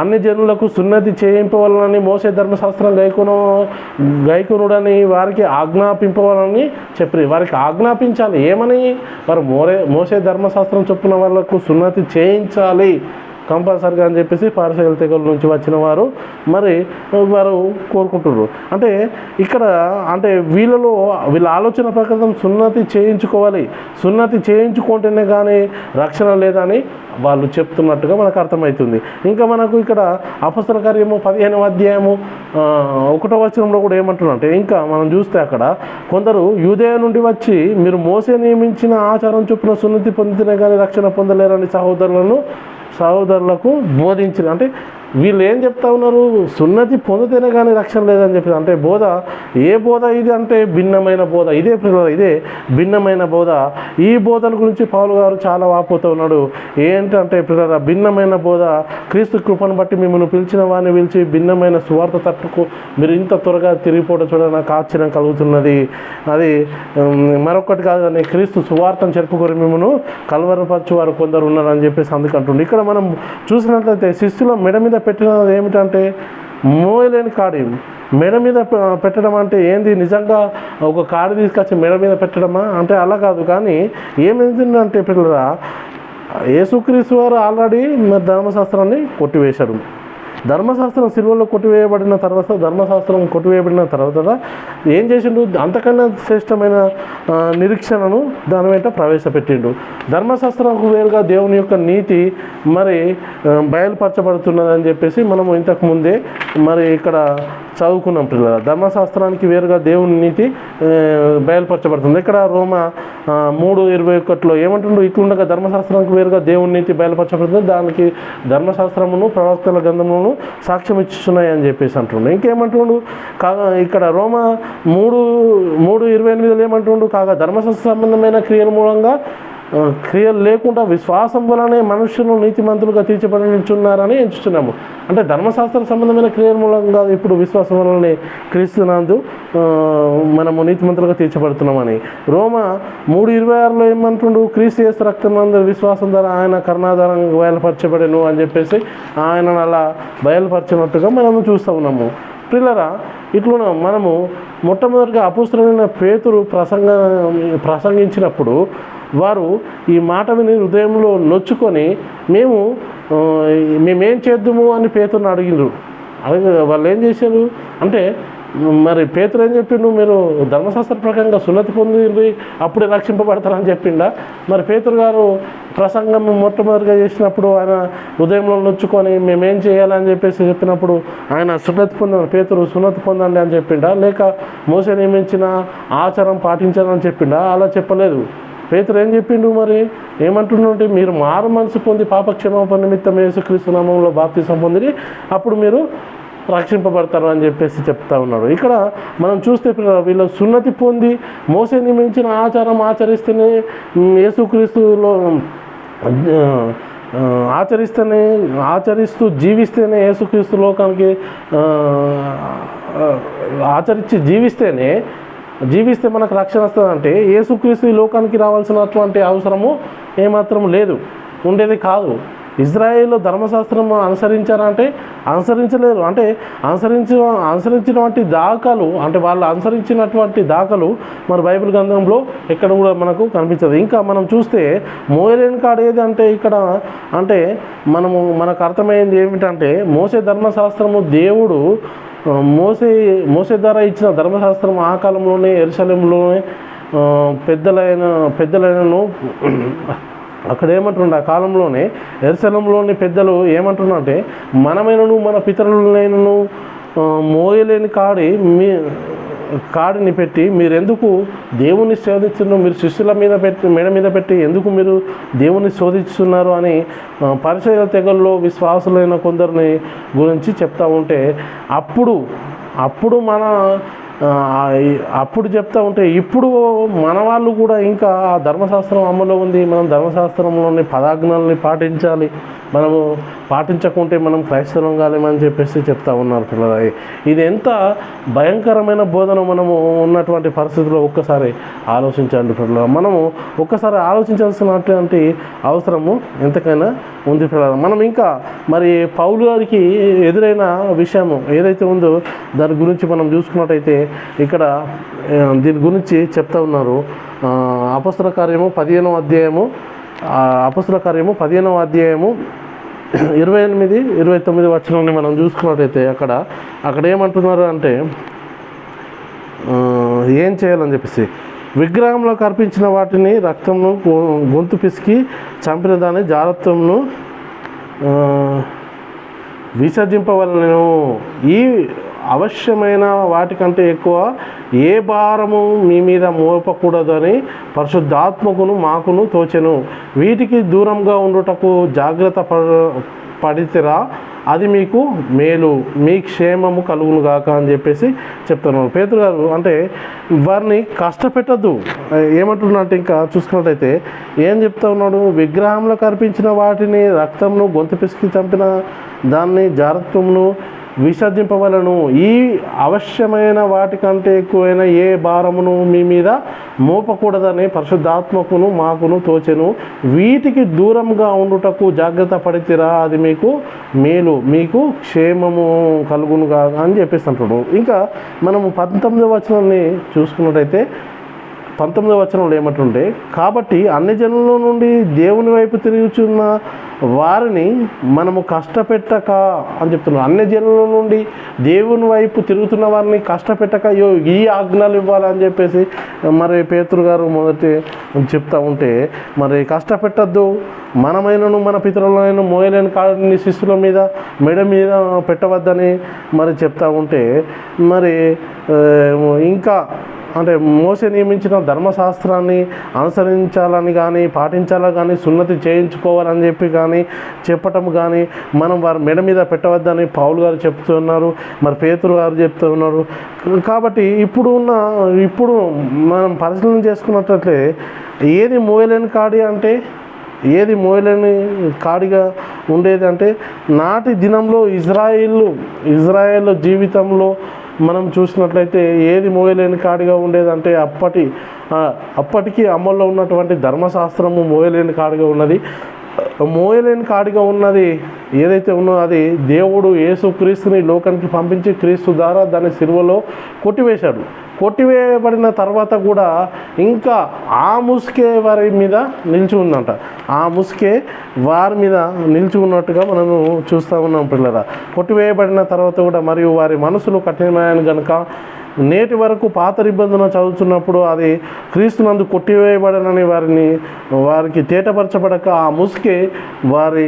అన్ని జనులకు సున్నతి చేయింపవాలని మోసే ధర్మశాస్త్రం గైకొనుడని వారికి ఆజ్ఞాపింపవాలని చెప్పి వారికి ఆజ్ఞాపించాలి. ఏమని? వారు మోసే ధర్మశాస్త్రం చొప్పున వాళ్ళకు సున్నతి చేయించాలి కంపల్సరిగా అని చెప్పేసి పారిసయ్యుల తెగల నుంచి వచ్చిన వారు కోరుకుంటున్నారు. అంటే ఇక్కడ అంటే వీళ్ళ ఆలోచన ప్రకారం సున్నతి చేయించుకోవాలి, సున్నతి చేయించుకుంటేనే కానీ రక్షణ లేదని వాళ్ళు చెప్తున్నట్టుగా మనకు అర్థమవుతుంది. ఇంకా మనకు ఇక్కడ అపొస్తల కార్యము 15వ అధ్యాయము 1వ వచనంలో కూడా ఏమంటున్నారంటే ఇంకా మనం చూస్తే అక్కడ కొందరు యూదేయ నుండి వచ్చి మీరు మోసే నియమించిన ఆచారం చొప్పున సున్నతి పొందితేనే కానీ రక్షణ పొందలేరని సహోదరులకు బోధించిన అంటే వీళ్ళు ఏం చెప్తా ఉన్నారు, సున్నతి పొందితేనే కానీ రక్షణ లేదని చెప్పి. అంటే ఏ బోధ ఇది అంటే భిన్నమైన బోధ, ఇదే భిన్నమైన బోధ. ఈ బోధన గురించి పౌలు గారు చాలా వాపోతూ ఉన్నాడు. ఏంటంటే భిన్నమైన బోధ, క్రీస్తు కృపను బట్టి మిమ్మల్ని పిలిచిన వారిని పిలిచి భిన్నమైన సువార్త తట్టుకు మీరు ఇంత త్వరగా తిరిగిపోవడం చూడ నాకు ఆశ్చర్యం కలుగుతున్నది. అది మరొకటి కాదు కానీ క్రీస్తు సువార్తను చెప్పుకొని మిమ్మల్ని కలవరపరచు వారు కొందరు ఉన్నారని చెప్పేసి అందుకంటుండే. ఇక్కడ మనం చూసినట్లయితే శిష్యుల మెడ మీద పెట్టినది ఏమిటంటే మోయలేని కాడి. మెడ మీద పెట్టడం అంటే ఏంది? నిజంగా ఒక కాడి తీసుకొచ్చి మెడ మీద పెట్టడమా అంటే అలా కాదు. కానీ ఏమైందంటే పిల్లరా యేసుక్రీస్తు వారు ఆల్రెడీ మరి ధర్మశాస్త్రాన్ని కొట్టివేశాడు. ధర్మశాస్త్రం సిలువలో కొట్టివేయబడిన తర్వాత, ధర్మశాస్త్రం కొట్టివేయబడిన తర్వాత ఏం చేసిండు? అంతకన్నా శ్రేష్టమైన నిరీక్షణను దాని వెంట ప్రవేశపెట్టిండు. ధర్మశాస్త్రంకు వేరుగా దేవుని యొక్క నీతి మరి బయలుపరచబడుతున్నదని చెప్పేసి మనము ఇంతకు ముందే మరి ఇక్కడ చదువుకున్నాం పిల్లల. ధర్మశాస్త్రానికి వేరుగా దేవుని నీతి బయలుపరచబడుతుంది. ఇక్కడ రోమా 3:21 ఏమంటుండో, ఇట్లుండగా ధర్మశాస్త్రానికి వేరుగా దేవుని నీతి బయలుపరచబడుతుంది, దానికి ధర్మశాస్త్రమును ప్రవక్తల గ్రంథములను సాక్ష్యం ఇచ్చున్నాయి అని చెప్పేసి అంటుండు. ఇంకేమంటుండు? ఇక్కడ రోమా 3:28 ఏమంటుండు? కాగా ధర్మశాస్త్ర సంబంధమైన క్రియల మూలంగా క్రియలు లేకుండా విశ్వాసం వలనే మనుషులు నీతిమంతులుగా తీర్చబడుచున్నారని ఎంచుతున్నాము. అంటే ధర్మశాస్త్ర సంబంధమైన క్రియల మూలంగా ఇప్పుడు విశ్వాసం వలనే క్రీస్తునందు మనము నీతిమంతులుగా తీర్చబడుతున్నామని. రోమా 3:26 ఏమంటుండు? క్రీస్తు యేసు రక్తమందు విశ్వాసం ద్వారా ఆయన కరుణాధారంగా బయలుపరచబడెను అని చెప్పేసి ఆయనను అలా బయలుపరిచినట్టుగా మనము చూస్తూ ఉన్నాము. పిల్లరా, ఇట్లా మనము మొట్టమొదటిగా అపోస్తలుడైన పేతురు ప్రసంగించినప్పుడు వారు ఈ మాట విని హృదయంలో నొచ్చుకొని మేమేం చేద్దాము అని పేతురుని అడిగిండ్రు. వాళ్ళు ఏం చేశారు అంటే, మరి పేతురు ఏం చెప్పిండు? మీరు ధర్మశాస్త్ర ప్రకారంగా సున్నతి పొంది అప్పుడే రక్షింపబడతారని చెప్పిండా? మరి పేతురు గారు ప్రసంగం మొట్టమొదటిగా చేసినప్పుడు ఆయన హృదయంలో నొచ్చుకొని మేమేం చేయాలని చెప్పేసి చెప్పినప్పుడు ఆయన సున్నతి పొందాను, పేతురు సున్నతి పొందండి అని చెప్పిండా? లేక మోసే నియమించిన ఆచారం పాటించాలని చెప్పిండా? అలా చెప్పలేదు. పేతురు ఏం చెప్పిండు? మరి ఏమంటుండే, మీరు మారు మనసు పొంది పాపక్షమాపణ నిమిత్తం యేసుక్రీస్తు నామములో బాప్తిసం పొంది అప్పుడు మీరు రక్షింపబడతారు అని చెప్పేసి చెప్తా ఉన్నాడు. ఇక్కడ మనం చూస్తే వీళ్ళు సున్నతి పొంది మోసే నియమించిన ఆచారం ఆచరిస్తేనే యేసుక్రీస్తులో ఆచరిస్తూ జీవిస్తేనే యేసుక్రీస్తు లోకానికి ఆచరించి జీవిస్తే మనకు రక్షణ వస్తుందంటే యేసుక్రీస్తు ఈ లోకానికి రావాల్సినటువంటి అవసరము ఏమాత్రం లేదు, ఉండేది కాదు. ఇజ్రాయేల్లో ధర్మశాస్త్రం అనుసరించారంటే అనుసరించలేరు. అంటే అనుసరించినటువంటి దాఖలు, అంటే వాళ్ళు అనుసరించినటువంటి దాఖలు మరి బైబిల్ గ్రంథంలో ఎక్కడ కూడా మనకు కనిపించదు. ఇంకా మనం చూస్తే మోయలేని కాడ ఏది అంటే ఇక్కడ అంటే మనకు అర్థమైంది ఏమిటంటే, మోసే ధర్మశాస్త్రము దేవుడు మోసే ద్వారా ఇచ్చిన ధర్మశాస్త్రం ఆ కాలంలోనే యెరూషలేములోనే పెద్దలైనను అక్కడ ఏమంటుండే, ఆ కాలంలోనే యెరూషలేములోని పెద్దలు ఏమంటున్నారంటే, మనమైనను మన పితరులైనను మోయలేని కాడిని పెట్టి మీరెందుకు దేవుని శోధిస్తున్నారు, మీరు శిష్యుల మీద మెడ మీద పెట్టి ఎందుకు మీరు దేవుని శోధిస్తున్నారు అని పరిసయ్యుల తెగల్లో విశ్వాసులైన కొందరిని గురించి చెప్తా ఉంటే అప్పుడు చెప్తా ఉంటే ఇప్పుడు మన వాళ్ళు కూడా ఇంకా ఆ ధర్మశాస్త్రం అమల్లో ఉంది, మనం ధర్మశాస్త్రంలోని పదాజ్ఞల్ని పాటించాలి, మనము పాటించకుంటే మనం క్రైస్తవం కాలేమని చెప్పేసి చెప్తా ఉన్నారు పిల్లలు. ఇది ఎంత భయంకరమైన బోధన మనము ఉన్నటువంటి పరిస్థితుల్లో ఒక్కసారి ఆలోచించండి పిల్లలు. మనము ఒక్కసారి ఆలోచించాల్సినటువంటి అవసరము ఎంతకైనా ఉంది పిల్లలు. మనం ఇంకా మరి పౌలు గారికి ఎదురైన విషయం ఏదైతే ఉందో దాని గురించి మనం చూసుకున్నట్టయితే ఇక్కడ దీని గురించి చెప్తా ఉన్నారు. అపొస్తల కార్యము 15వ అధ్యాయము 28-29 వచనాన్ని మనం చూసుకున్నట్టయితే అక్కడ ఏమంటున్నారు అంటే, ఏం చేయాలని చెప్పేసి, విగ్రహంలోకి అర్పించిన వాటిని రక్తంను గొంతు పిసికి చంపిన దాని జారత్వంను విసర్జింపవలెను. ఈ అవశ్యమైన వాటికంటే ఎక్కువ ఏ భారము మీ మీద మోపకూడదని పరిశుద్ధాత్మకును మాకును తోచెను. వీటికి దూరంగా ఉండుటకు జాగ్రత్త పడితేరా అది మీకు మేలు, మీ క్షేమము కలుగును గాక అని చెప్పేసి చెప్తున్నారు పేతురు గారు. అంటే వారిని కష్టపెట్టద్దు ఏమంటున్నట్టు ఇంకా చూసుకున్నట్టయితే ఏం చెప్తా ఉన్నాడు, విగ్రహంలో కనిపించిన వాటిని రక్తంను గొంతు పిసికి చంపిన దాన్ని జారత్వమును విసర్జింపవలను. ఈ అవశ్యమైన వాటికంటే ఎక్కువైన ఏ భారమును మీ మీద మోపకూడదని పరిశుద్ధాత్మకును మాకును తోచెను. వీటికి దూరంగా ఉండుటకు జాగ్రత్త పడితేరా అది మీకు మేలు, మీకు క్షేమము కలుగునుగా అని చెప్పేసి అంటున్నాడు. ఇంకా మనము 19వ వచనాన్ని చూసుకున్నట్టయితే 19వ వచనంలో ఏమంటుంటే, కాబట్టి అన్ని జనుల నుండి దేవుని వైపు తిరుగుచున్న వారిని మనము కష్టపెట్టక అని చెప్తున్నాం. అన్ని జనుల నుండి దేవుని వైపు తిరుగుతున్న వారిని కష్టపెట్టక ఈ ఆజ్ఞలు ఇవ్వాలని చెప్పేసి మరి పేతురు గారు మొదటి చెప్తా ఉంటే, మరి కష్టపెట్టద్దు, మనమైనను మన పితరులైన మోయలేని కాడిని శిష్యుల మీద మెడ మీద పెట్టవద్దని మరి చెప్తా ఉంటే, మరి ఇంకా అంటే మోసే నియమించిన ధర్మశాస్త్రాన్ని అనుసరించాలని కానీ పాటించాలని కానీ సున్నతి చేయించుకోవాలని చెప్పి కానీ చెప్పటం కానీ మనం వారి మెడ మీద పెట్టవద్దని పౌలు గారు చెప్తున్నారు, మరి పేతురు గారు చెప్తూ ఉన్నారు. కాబట్టి ఇప్పుడు మనం పరిశీలన చేసుకున్నట్లయితే ఏది మోయలేని కాడి అంటే, ఏది మోయలేని కాడిగా ఉండేది అంటే, నాటి దినంలో ఇజ్రాయేల్ జీవితంలో మనం చూసినట్లయితే ఏది మోయలేని కాడిగా ఉండేదంటే అప్పటికి అమల్లో ఉన్నటువంటి ధర్మశాస్త్రము మోయలేని కాడిగా ఉన్నది. మోయలేని కాడిగా ఉన్నది ఏదైతే ఉన్నదో అది దేవుడు యేసుక్రీస్తుని లోకానికి పంపించి క్రీస్తు ద్వారా దాన్ని సిలువలో కొట్టివేశాడు. కొట్టివేయబడిన తర్వాత కూడా ఇంకా ఆ ముసుకే వారి మీద నిలిచి ఉందంట. ఆ ముసుకే వారి మీద నిలిచి ఉన్నట్టుగా మనము చూస్తూ ఉన్నాం పిల్లరా. కొట్టివేయబడిన తర్వాత కూడా మరియు వారి మనసులు కఠినమైన కనుక నేటి వరకు పాత నిబంధన చదువుతున్నప్పుడు అది క్రీస్తునందు కొట్టివేయబడనని వారికి తేటపరచబడక ఆ ముసుకే వారి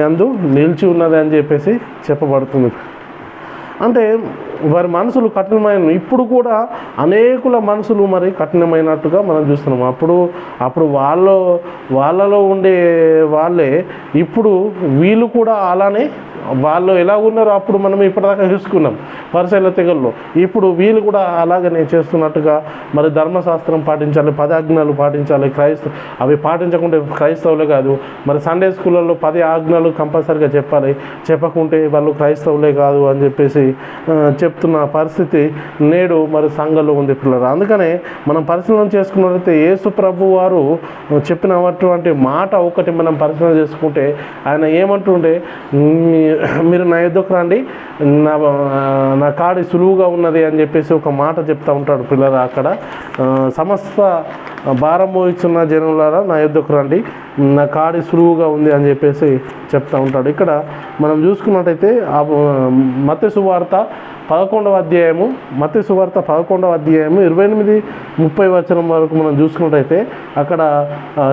యందు నిలిచి ఉన్నది అని చెప్పేసి చెప్పబడుతుంది. అంటే వారి మనసులు కఠినమైన, ఇప్పుడు కూడా అనేకుల మనసులు మరి కఠినమైనట్టుగా మనం చూస్తున్నాం. అప్పుడు వాళ్ళలో ఉండే వాళ్ళే ఇప్పుడు వీళ్ళు కూడా అలానే వాళ్ళు ఎలా ఉన్నారో అప్పుడు మనం ఇప్పటిదాకా చూసుకున్నాం పరిసర తెగల్లో. ఇప్పుడు వీళ్ళు కూడా అలాగనే చేస్తున్నట్టుగా మరి ధర్మశాస్త్రం పాటించాలి, 10 ఆజ్ఞలు పాటించాలి. అవి పాటించకుంటే క్రైస్తవులే కాదు. మరి సండే స్కూళ్ళల్లో 10 ఆజ్ఞలు కంపల్సరీగా చెప్పాలి, చెప్పకుంటే వాళ్ళు క్రైస్తవులే కాదు అని చెప్పేసి చెప్తున్న పరిస్థితి నేడు మరి సంఘంలో ఉంది పిల్లలు. అందుకనే మనం పరిశీలన చేసుకున్నట్లయితే యేసు ప్రభు వారు చెప్పినటువంటి మాట ఒకటి మనం పరిశీలన చేసుకుంటే ఆయన ఏమంటుండే, మీరు నా యుద్ధకు రండి, నా కాడి సులువుగా ఉన్నది అని చెప్పేసి ఒక మాట చెప్తూ ఉంటాడు పిల్లలు. అక్కడ సమస్త భారం మోయిస్తున్న జనులారా నా యుద్ధకు రండి, నా కాడి సులువుగా ఉంది అని చెప్పేసి చెప్తూ ఉంటాడు. ఇక్కడ మనం చూసుకున్నట్టయితే మత్తయి సువార్త 11వ అధ్యాయము 28-30 వచనం వరకు మనం చూసుకున్నట్టయితే అక్కడ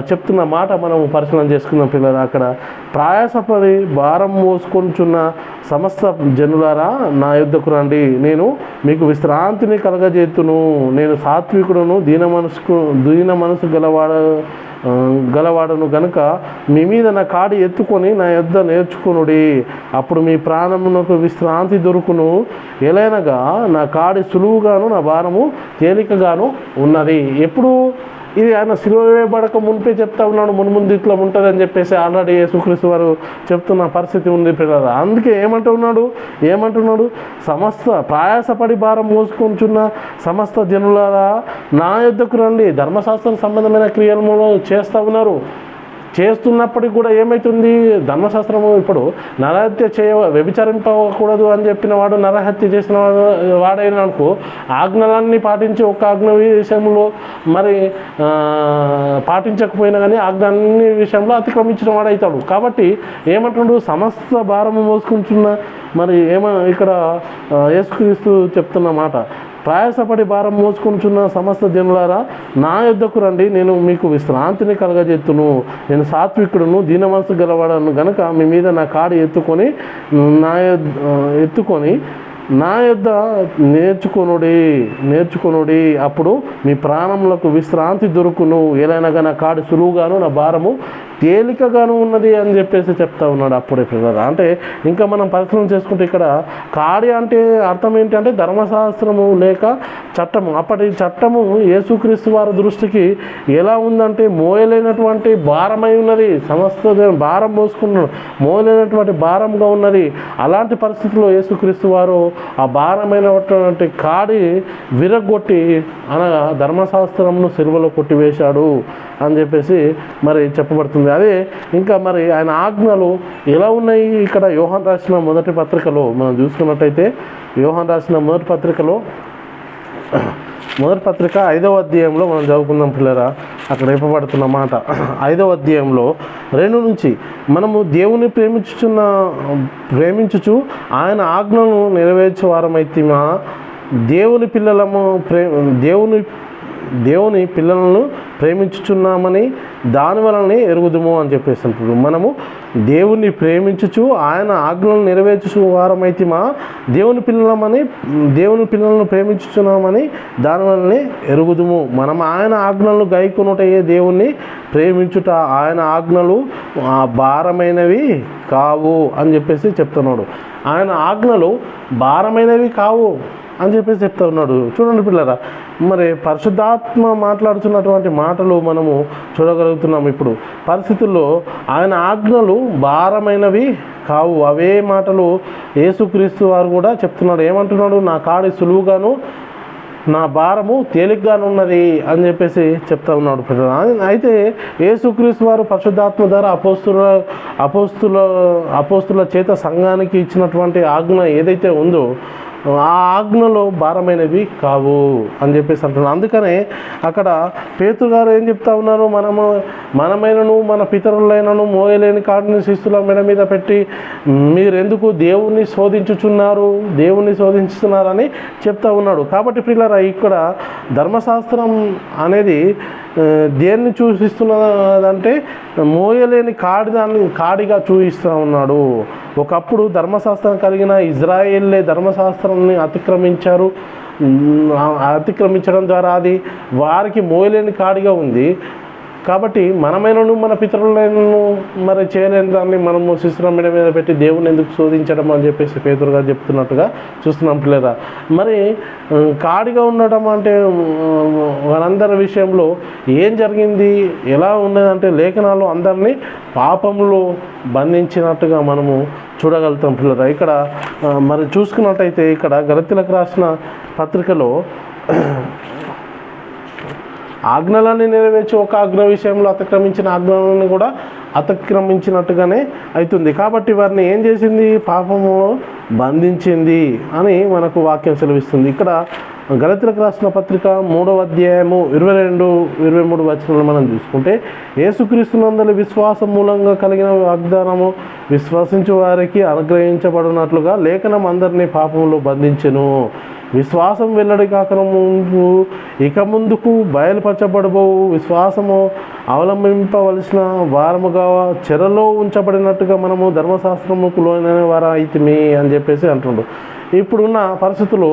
చెప్తున్న మాట మనం పరిశీలన చేసుకున్నాం పిల్లలు. అక్కడ ప్రయాసపడి భారం మోసుకొంచున్న సమస్త జనులారా నా యుద్ధకు రండి, నేను మీకు విశ్రాంతిని కలగజేతును, నేను సాత్వికుడును దీన మనసు గలవాడను గనుక మీ మీద నా కాడి ఎత్తుకొని నా యొద్ద నేర్చుకునుడి, అప్పుడు మీ ప్రాణమునకు విశ్రాంతి దొరుకును. ఎలైనగా నా కాడి సులువుగాను నా భారము తేలికగాను ఉన్నది. ఎప్పుడు ఇది ఆయన సిలువ వేయబడక మునిపే చెప్తా ఉన్నాడు, మున్ముందు ఇట్లా ఉంటుంది అని చెప్పేసి ఆల్రెడీ యేసుక్రీస్తు వారు చెప్తున్న పరిస్థితి ఉంది పిల్లలు. అందుకే ఏమంటున్నాడు, సమస్త ప్రయాసపడి భారం మోసుకొంచున్న సమస్త జనులారా నా యొద్దకు రండి. ధర్మశాస్త్రం సంబంధమైన క్రియలు చేస్తూ ఉన్నారు. చేస్తున్నప్పటికి కూడా ఏమవుతుంది, ధర్మశాస్త్రము ఇప్పుడు నరహత్య వ్యభిచరింపకూడదు అని చెప్పిన వాడు నరహత్య చేసిన వాడైనకు ఆజ్ఞలన్నీ పాటించి ఒక ఆజ్ఞ విషయంలో మరి పాటించకపోయినా కానీ ఆజ్ఞ అన్ని విషయంలో అతిక్రమించిన వాడవుతాడు. కాబట్టి ఏమంటున్నాడు, సమస్త భారము మోసుకుంటున్న మరి ఇక్కడ యేసుక్రీస్తు చెప్తున్న మాట, ప్రయాసపడి భారం మోసుకుంటున్న సమస్త జనులారా నా యొద్దకు రండి, నేను మీకు విశ్రాంతిని కలగజేతును, నేను సాత్వికుడును దీన మనసు గలవాడను గనుక మీ మీద నా కాడి ఎత్తుకొని నా యొద్ద నేర్చుకొనుడి, అప్పుడు మీ ప్రాణములకు విశ్రాంతి దొరుకును. ఎలానగా నా కాడి సులువుగాను నా భారము తేలికగాను ఉన్నది అని చెప్పేసి చెప్తా ఉన్నాడు అప్పుడే పిల్లలు. అంటే ఇంకా మనం పరిశీలన చేసుకుంటే ఇక్కడ కాడి అంటే అర్థం ఏంటి అంటే ధర్మశాస్త్రము లేక చట్టము. అప్పటి చట్టము యేసుక్రీస్తు వారి దృష్టికి ఎలా ఉందంటే మోయలేనటువంటి భారమై ఉన్నది, సమస్త భారం మోసుకున్నాడు, మోయలేనటువంటి భారంగా ఉన్నది. అలాంటి పరిస్థితుల్లో యేసుక్రీస్తు వారు ఆ భారమైనటువంటి కాడి విరగొట్టి అనగా ధర్మశాస్త్రమును సిలువలో కొట్టివేశాడు అని చెప్పేసి మరి చెప్పబడుతుంది. అదే ఇంకా మరి ఆయన ఆజ్ఞలు ఎలా ఉన్నాయి ఇక్కడ యోహాను రాసిన మొదటి పత్రికలో మనం చూసుకున్నట్టయితే, యోహాను రాసిన మొదటి పత్రికలో మొదటి పత్రిక 5వ అధ్యాయంలో మనం చదువుకుందాం పిల్లరా. అక్కడ చెప్పబడుతున్న మాట 5వ అధ్యాయంలో 2 నుంచి, మనము దేవుని ప్రేమించుచు ఆయన ఆజ్ఞను నెరవేర్చే వారమైతిమా, దేవుని పిల్లలను ప్రేమించుచున్నామని దాని వలనే ఎరుగుదుము అని చెప్పేసి అంటున్నాడు. మనము దేవుణ్ణి ప్రేమించుచు ఆయన ఆజ్ఞలను నెరవేర్చు వారమైతిమా, దేవుని పిల్లలను ప్రేమించుచున్నామని దాని వలనే ఎరుగుదుము. మనం ఆయన ఆజ్ఞలను గైకొనుటయే దేవుణ్ణి ప్రేమించుట, ఆయన ఆజ్ఞలు భారమైనవి కావు అని చెప్పేసి చెప్తున్నాడు. ఆయన ఆజ్ఞలు భారమైనవి కావు అని చెప్పేసి చెప్తా ఉన్నాడు. చూడండి పిల్లరా, మరి పరిశుద్ధాత్మ మాట్లాడుతున్నటువంటి మాటలు మనము చూడగలుగుతున్నాం. ఇప్పుడు పరిస్థితుల్లో ఆయన ఆజ్ఞలు భారమైనవి కావు. అవే మాటలు యేసుక్రీస్తు వారు కూడా చెప్తున్నాడు. ఏమంటున్నాడు? నా కాడి సులువుగాను నా భారము తేలిగ్గాను ఉన్నది అని చెప్పేసి చెప్తా ఉన్నాడు. అయితే యేసుక్రీస్తు వారు పరిశుద్ధాత్మ ద్వారా అపోస్తుల చేత సంఘానికి ఇచ్చినటువంటి ఆజ్ఞ ఏదైతే ఉందో ఆ ఆజ్ఞలో భారమైనవి కావు అని చెప్పేసి అంటున్నాను. అందుకనే అక్కడ పేతురు గారు ఏం చెప్తా ఉన్నారు? మనమైనను మన పితరులైనను మోయలేని కాడిని శిస్తుల మెడ మీద పెట్టి మీరెందుకు దేవుణ్ణి శోధించుతున్నారని చెప్తా ఉన్నాడు. కాబట్టి పిల్లరా, ఇక్కడ ధర్మశాస్త్రం అనేది దేన్ని సూచిస్తున్నదంటే మోయలేని కాడిగా చూపిస్తూ ఉన్నాడు. ఒకప్పుడు ధర్మశాస్త్రం కలిగిన ఇజ్రాయేల్లే ధర్మశాస్త్రాన్ని అతిక్రమించడం ద్వారా అది వారికి మోయలేని కాడిగా ఉంది. కాబట్టి మనమైనను మన పితరులైనను మరి చేయలేని దాన్ని మనము శిశుల మీద పెట్టి దేవుని ఎందుకు శోధించడం అని చెప్పేసి పేతురు గారు చెప్తున్నట్టుగా చూస్తున్నాం పిల్లరా. మరి కాడిగా ఉండడం అంటే వారందరి విషయంలో ఏం జరిగింది, ఎలా ఉన్నదంటే లేఖనాలు అందరినీ పాపంలో బంధించినట్టుగా మనము చూడగలుగుతాం పిల్లరా. ఇక్కడ మరి చూసుకున్నట్టయితే ఇక్కడ గలతీయులకు రాసిన పత్రికలో ఆజ్ఞలన్నీ నెరవేర్చి ఒక ఆజ్ఞ విషయంలో అతిక్రమించిన ఆజ్ఞలను కూడా అతిక్రమించినట్టుగానే అవుతుంది. కాబట్టి వారిని ఏం చేసింది? పాపము బంధించింది అని మనకు వాక్యం సెలవిస్తుంది. ఇక్కడ గలతీయులకు రాసిన పత్రిక 3వ అధ్యాయము 22-23 వచనాలు మనం చూసుకుంటే, యేసుక్రీస్తునందలి విశ్వాసం మూలంగా కలిగిన వాగ్దానము విశ్వసించు వారికి అనుగ్రహించబడినట్లుగా లేఖనం అందరినీ పాపంలో బంధించెను. విశ్వాసం వెల్లడి కాక ఇక ముందుకు బయలుపరచబడబోవు విశ్వాసము అవలంబింపవలసిన వారముగా చెరలో ఉంచబడినట్టుగా మనము ధర్మశాస్త్రముకు లోనైన వారైతిమి అని చెప్పేసి అంటుండు. ఇప్పుడున్న పరిస్థితుల్లో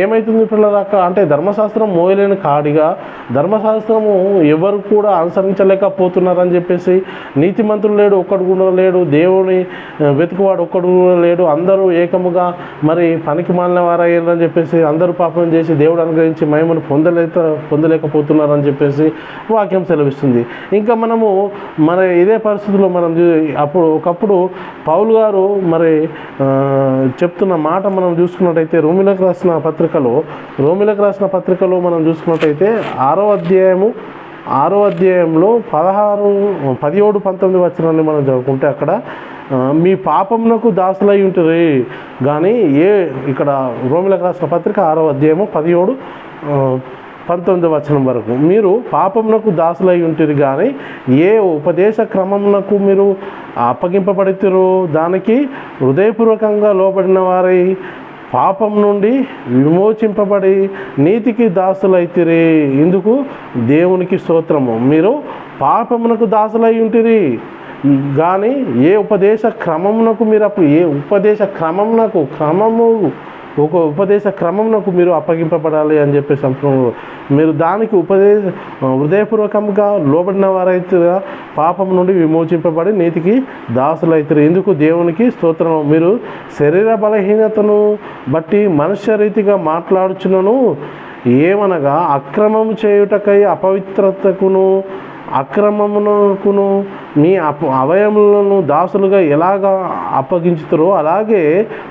ఏమవుతుంది పిల్లలక అంటే ధర్మశాస్త్రం మోయలేని కాడిగా, ధర్మశాస్త్రము ఎవరు కూడా అనుసరించలేకపోతున్నారని చెప్పేసి, నీతిమంతులు లేడు, ఒక్కడు కూడా లేడు, దేవుని వెతుకువాడు ఒక్కడు కూడా లేడు, అందరూ ఏకముగా మరి పనికి మాలిన వారయ్యారని చెప్పేసి అందరూ పాపం చేసి దేవుడు అనుగ్రహించి మహిమను పొందలేకపోతున్నారని చెప్పేసి వాక్యం సెలవిస్తుంది. ఇంకా మనము మరి ఇదే పరిస్థితుల్లో మనం ఒకప్పుడు పౌలు గారు మరి చెప్తున్న మాట మనం చూసుకున్నట్టయితే రోమిలకు రాసిన పత్రికలో మనం చూసుకున్నట్టయితే 6వ అధ్యాయంలో 17-19 వచనాన్ని మనం చదువుకుంటే అక్కడ మీ పాపమునకు దాసులై ఉంటుంది కానీ ఇక్కడ రోమిలకు రాసిన పత్రిక 6వ అధ్యాయము 17-19 వచనం వరకు, మీరు పాపమునకు దాసులై ఉంటుంది కానీ ఏ ఉపదేశ క్రమమునకు మీరు అప్పగింపబడితిరో దానికి హృదయపూర్వకంగా లోబడిన వారై పాపం నుండి విమోచింపబడి నీతికి దాసులైతిరి. ఇందుకు దేవునికి స్తోత్రము. మీరు పాపమునకు దాసులై ఉంటుంది కానీ ఏ ఉపదేశ క్రమమునకు మీరు అప్పగింపబడాలి అని చెప్పేసి అంటున్నారు. మీరు దానికి హృదయపూర్వకంగా లోబడిన వారైతే పాపం నుండి విమోచింపబడి నీతికి దాసులైతారు. ఇందుకు దేవునికి స్తోత్రం. మీరు శరీర బలహీనతను బట్టి మనుష్య రీతిగా మాట్లాడుచున్నను, ఏమనగా అక్రమం చేయుటకై అపవిత్రతకును అక్రమమునకును మీ అవయములను దాసులుగా ఎలాగా అప్పగించుతారో అలాగే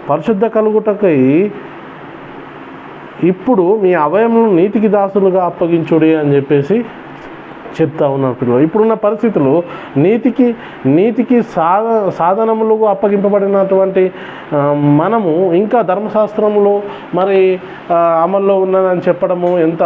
పరిశుద్ధ కలుగుటకై ఇప్పుడు మీ అవయములను నీతికి దాసులుగా అప్పగించుడి అని చెప్పేసి చెప్తా ఉన్నారు పిల్లలు. ఇప్పుడున్న పరిస్థితులు నీతికి సాధనములకు అప్పగింపబడినటువంటి మనము ఇంకా ధర్మశాస్త్రములు మరి అమల్లో ఉన్నదని చెప్పడము ఎంత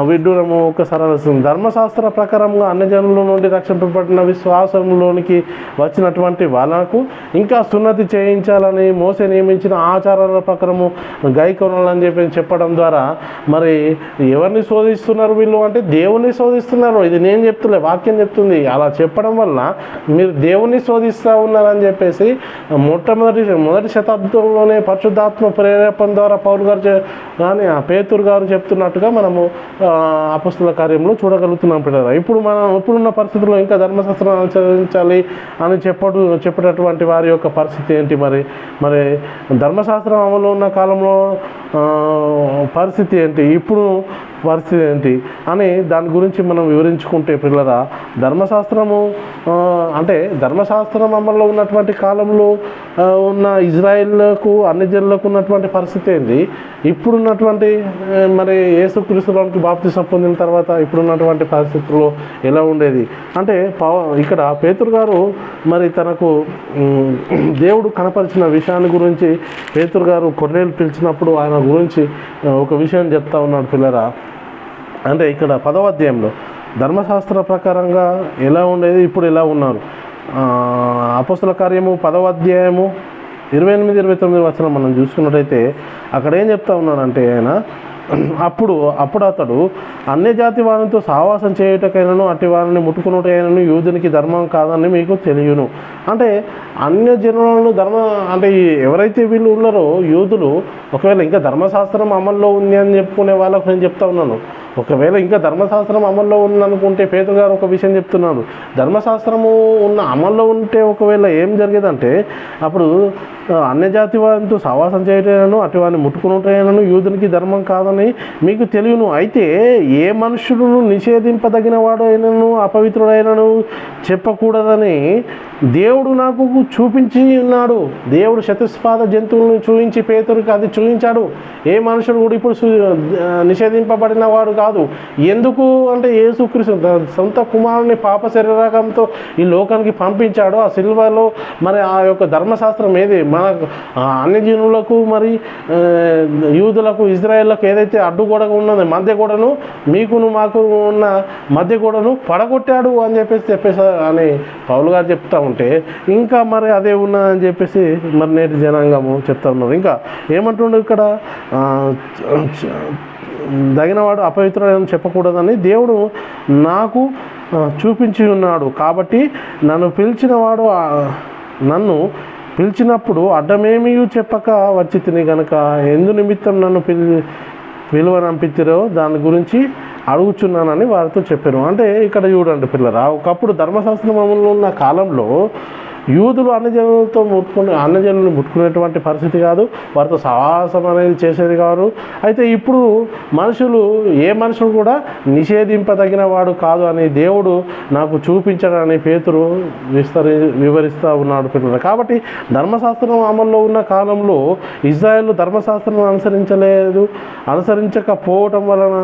విడ్డూరము ఒకసారి ఆలోచిస్తుంది. ధర్మశాస్త్ర ప్రకారంగా అన్ని జనుల నుండి రక్షింపబడిన విశ్వాసంలోనికి వచ్చినటువంటి వాళ్ళకు ఇంకా సున్నతి చేయించాలని మోసే నియమించిన ఆచారాల ప్రకారము గైకొనాలని చెప్పడం ద్వారా మరి ఎవరిని శోధిస్తున్నారు వీళ్ళు అంటే దేవుణ్ణి శోధిస్తున్నారు. ఇది నేను చెప్తులే, వాక్యం చెప్తుంది. అలా చెప్పడం వల్ల మీరు దేవుణ్ణి శోధిస్తూ ఉన్నారని చెప్పేసి మొదటి శతాబ్దంలోనే పరిశుద్ధాత్మ ప్రేరేపణ ద్వారా పౌలు గారు కానీ పేతురు గారు చెప్తున్నట్టుగా మనము అపొస్తలుల కార్యంలో చూడగలుగుతున్నాం పిల్లలు. ఇప్పుడున్న పరిస్థితుల్లో ఇంకా ధర్మశాస్త్రం అనుసరించాలి అని చెప్పేటటువంటి వారి యొక్క పరిస్థితి ఏంటి? మరి ధర్మశాస్త్రం అమలు ఉన్న కాలంలో పరిస్థితి ఏంటి, ఇప్పుడు పరిస్థితి ఏంటి అని దాని గురించి మనం వివరించుకుంటే పిల్లరా, ధర్మశాస్త్రము అంటే ధర్మశాస్త్రం అమల్లో ఉన్నటువంటి కాలంలో ఉన్న ఇజ్రాయిల్కు అన్ని జనులకు ఉన్నటువంటి పరిస్థితి ఏంటి, ఇప్పుడున్నటువంటి మరి యేసుక్రీస్తులోనికి బాప్తిసం పొందిన తర్వాత ఇప్పుడున్నటువంటి పరిస్థితుల్లో ఎలా ఉండేది అంటే ఇక్కడ పేతురు గారు మరి తనకు దేవుడు కనపరిచిన విషయాన్ని గురించి పేతురు గారు కొన్నేళ్ళు పిలిచినప్పుడు ఆయన గురించి ఒక విషయం చెప్తా ఉన్నాడు పిల్లరా. అంటే ఇక్కడ 10వ అధ్యాయంలో ధర్మశాస్త్ర ప్రకారంగా ఎలా ఉండేది, ఇప్పుడు ఎలా ఉన్నారు. అపొస్తలుల కార్యము 10వ అధ్యాయము 28-29 వచనం మనం చూసుకున్నట్టయితే అక్కడ ఏం చెప్తా ఉన్నాడంటే ఆయన అప్పుడు అతడు అన్యజాతి వారితో సహవాసం చేయుటకైనను అట్టి వారిని ముట్టుకున్నటైనను యూదునికి ధర్మం కాదని మీకు తెలియను. అంటే అన్యజనులను అంటే ఎవరైతే వీళ్ళు ఉన్నారో యూదులు, ఒకవేళ ఇంకా ధర్మశాస్త్రం అమల్లో ఉంది అని చెప్పుకునే వాళ్ళకు నేను చెప్తా ఉన్నాను, ఒకవేళ ఇంకా ధర్మశాస్త్రం అమల్లో ఉందనుకుంటే పేతురు గారు ఒక విషయం చెప్తున్నారు. ధర్మశాస్త్రము అమల్లో ఉంటే ఒకవేళ ఏం జరిగేదంటే అప్పుడు అన్యజాతి వారితో సహవాసం చేయటైనను అటు వారిని ముట్టుకున్నటైనను యూదునికి ధర్మం కాదని మీకు తెలియను. అయితే ఏ మనుషులను నిషేధింపదగిన వాడు అయినను అపవిత్రుడైనను చెప్పకూడదని దేవుడు నాకు చూపించి ఉన్నాడు. దేవుడు చతుష్పాద జంతువులను చూపించి పేతురుకి అది చూపించాడు. ఏ మనుషుడు కూడా ఇప్పుడు నిషేధింపబడిన వాడు కాదు. ఎందుకు అంటే యేసుక్రీస్తు సొంత కుమారుని పాప శరీరకంతో ఈ లోకానికి పంపించాడు. ఆ సిల్వలో మరి ఆ యొక్క ధర్మశాస్త్రం ఏది మన అన్ని జనులకు మరి యూదులకు ఇజ్రాయేళ్లకు ఏదైతే అడ్డుగోడగా ఉన్నది మధ్య గోడను మీకును మాకు ఉన్న మధ్య గోడను పడగొట్టాడు అని చెప్పేసి అని పౌలు గారు చెప్తా ఉంటే ఇంకా మరి అదే ఉన్నదని చెప్పేసి మరి నేటి జనాంగము చెప్తా ఉన్నారు. ఇంకా ఏమంటుండే ఇక్కడ దగినవాడు అపవిత్రుడని చెప్పకూడదని దేవుడు నాకు చూపించి ఉన్నాడు. కాబట్టి నన్ను పిలిచినప్పుడు అడ్డమేమీ చెప్పక వచ్చి తిని కనుక ఎందు నిమిత్తం నన్ను పిలువనంపితిరో దాని గురించి అడుగుచున్నానని వారితో చెప్పాను. అంటే ఇక్కడ చూడండి పిల్లరా, ఒకప్పుడు ధర్మశాస్త్రం అమలులో ఉన్న కాలంలో యూదులు అన్ని జనులను ముట్టుకునేటువంటి పరిస్థితి కాదు, వారితో సహవాసం అనేది చేసేది కాదు. అయితే ఇప్పుడు ఏ మనుషులు కూడా నిషేధింపదగిన వాడు కాదు అని దేవుడు నాకు చూపించాడని పేతురు వివరిస్తూ ఉన్నాడు పిల్లలు. కాబట్టి ధర్మశాస్త్రం అమల్లో ఉన్న కాలంలో ఇజ్రాయేల్ ధర్మశాస్త్రం అనుసరించకపోవటం వలన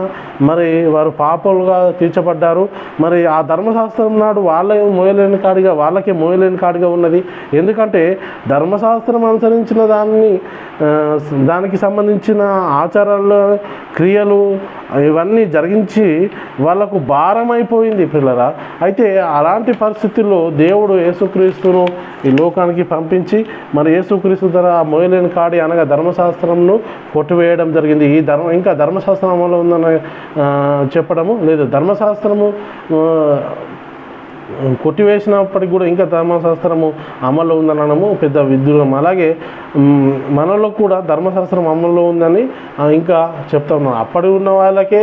మరి వారు పాపలుగా తీర్చబడ్డారు. మరి ఆ ధర్మశాస్త్రం నాడు వాళ్ళకే మోయలేని కాడిగా ఉన్నది. ఎందుకంటే ధర్మశాస్త్రం అనుసరించిన దానికి సంబంధించిన ఆచారాలు క్రియలు ఇవన్నీ జరిగించి వాళ్ళకు భారమైపోయింది పిల్లరా. అయితే అలాంటి పరిస్థితుల్లో దేవుడు యేసుక్రీస్తును ఈ లోకానికి పంపించి మరి యేసుక్రీస్తు ధర మోయలేని కాడి అనగా ధర్మశాస్త్రంను కొట్టివేయడం జరిగింది. ఇంకా ధర్మశాస్త్రం అమలు ఉందని చెప్పడము లేదు, ధర్మశాస్త్రము కొట్టివేసినప్పటికి కూడా ఇంకా ధర్మశాస్త్రము అమల్లో ఉందనడము పెద్ద విద్యురం. అలాగే మనలో కూడా ధర్మశాస్త్రం అమల్లో ఉందని ఇంకా చెప్తా ఉన్నాం. అప్పటి ఉన్న వాళ్ళకే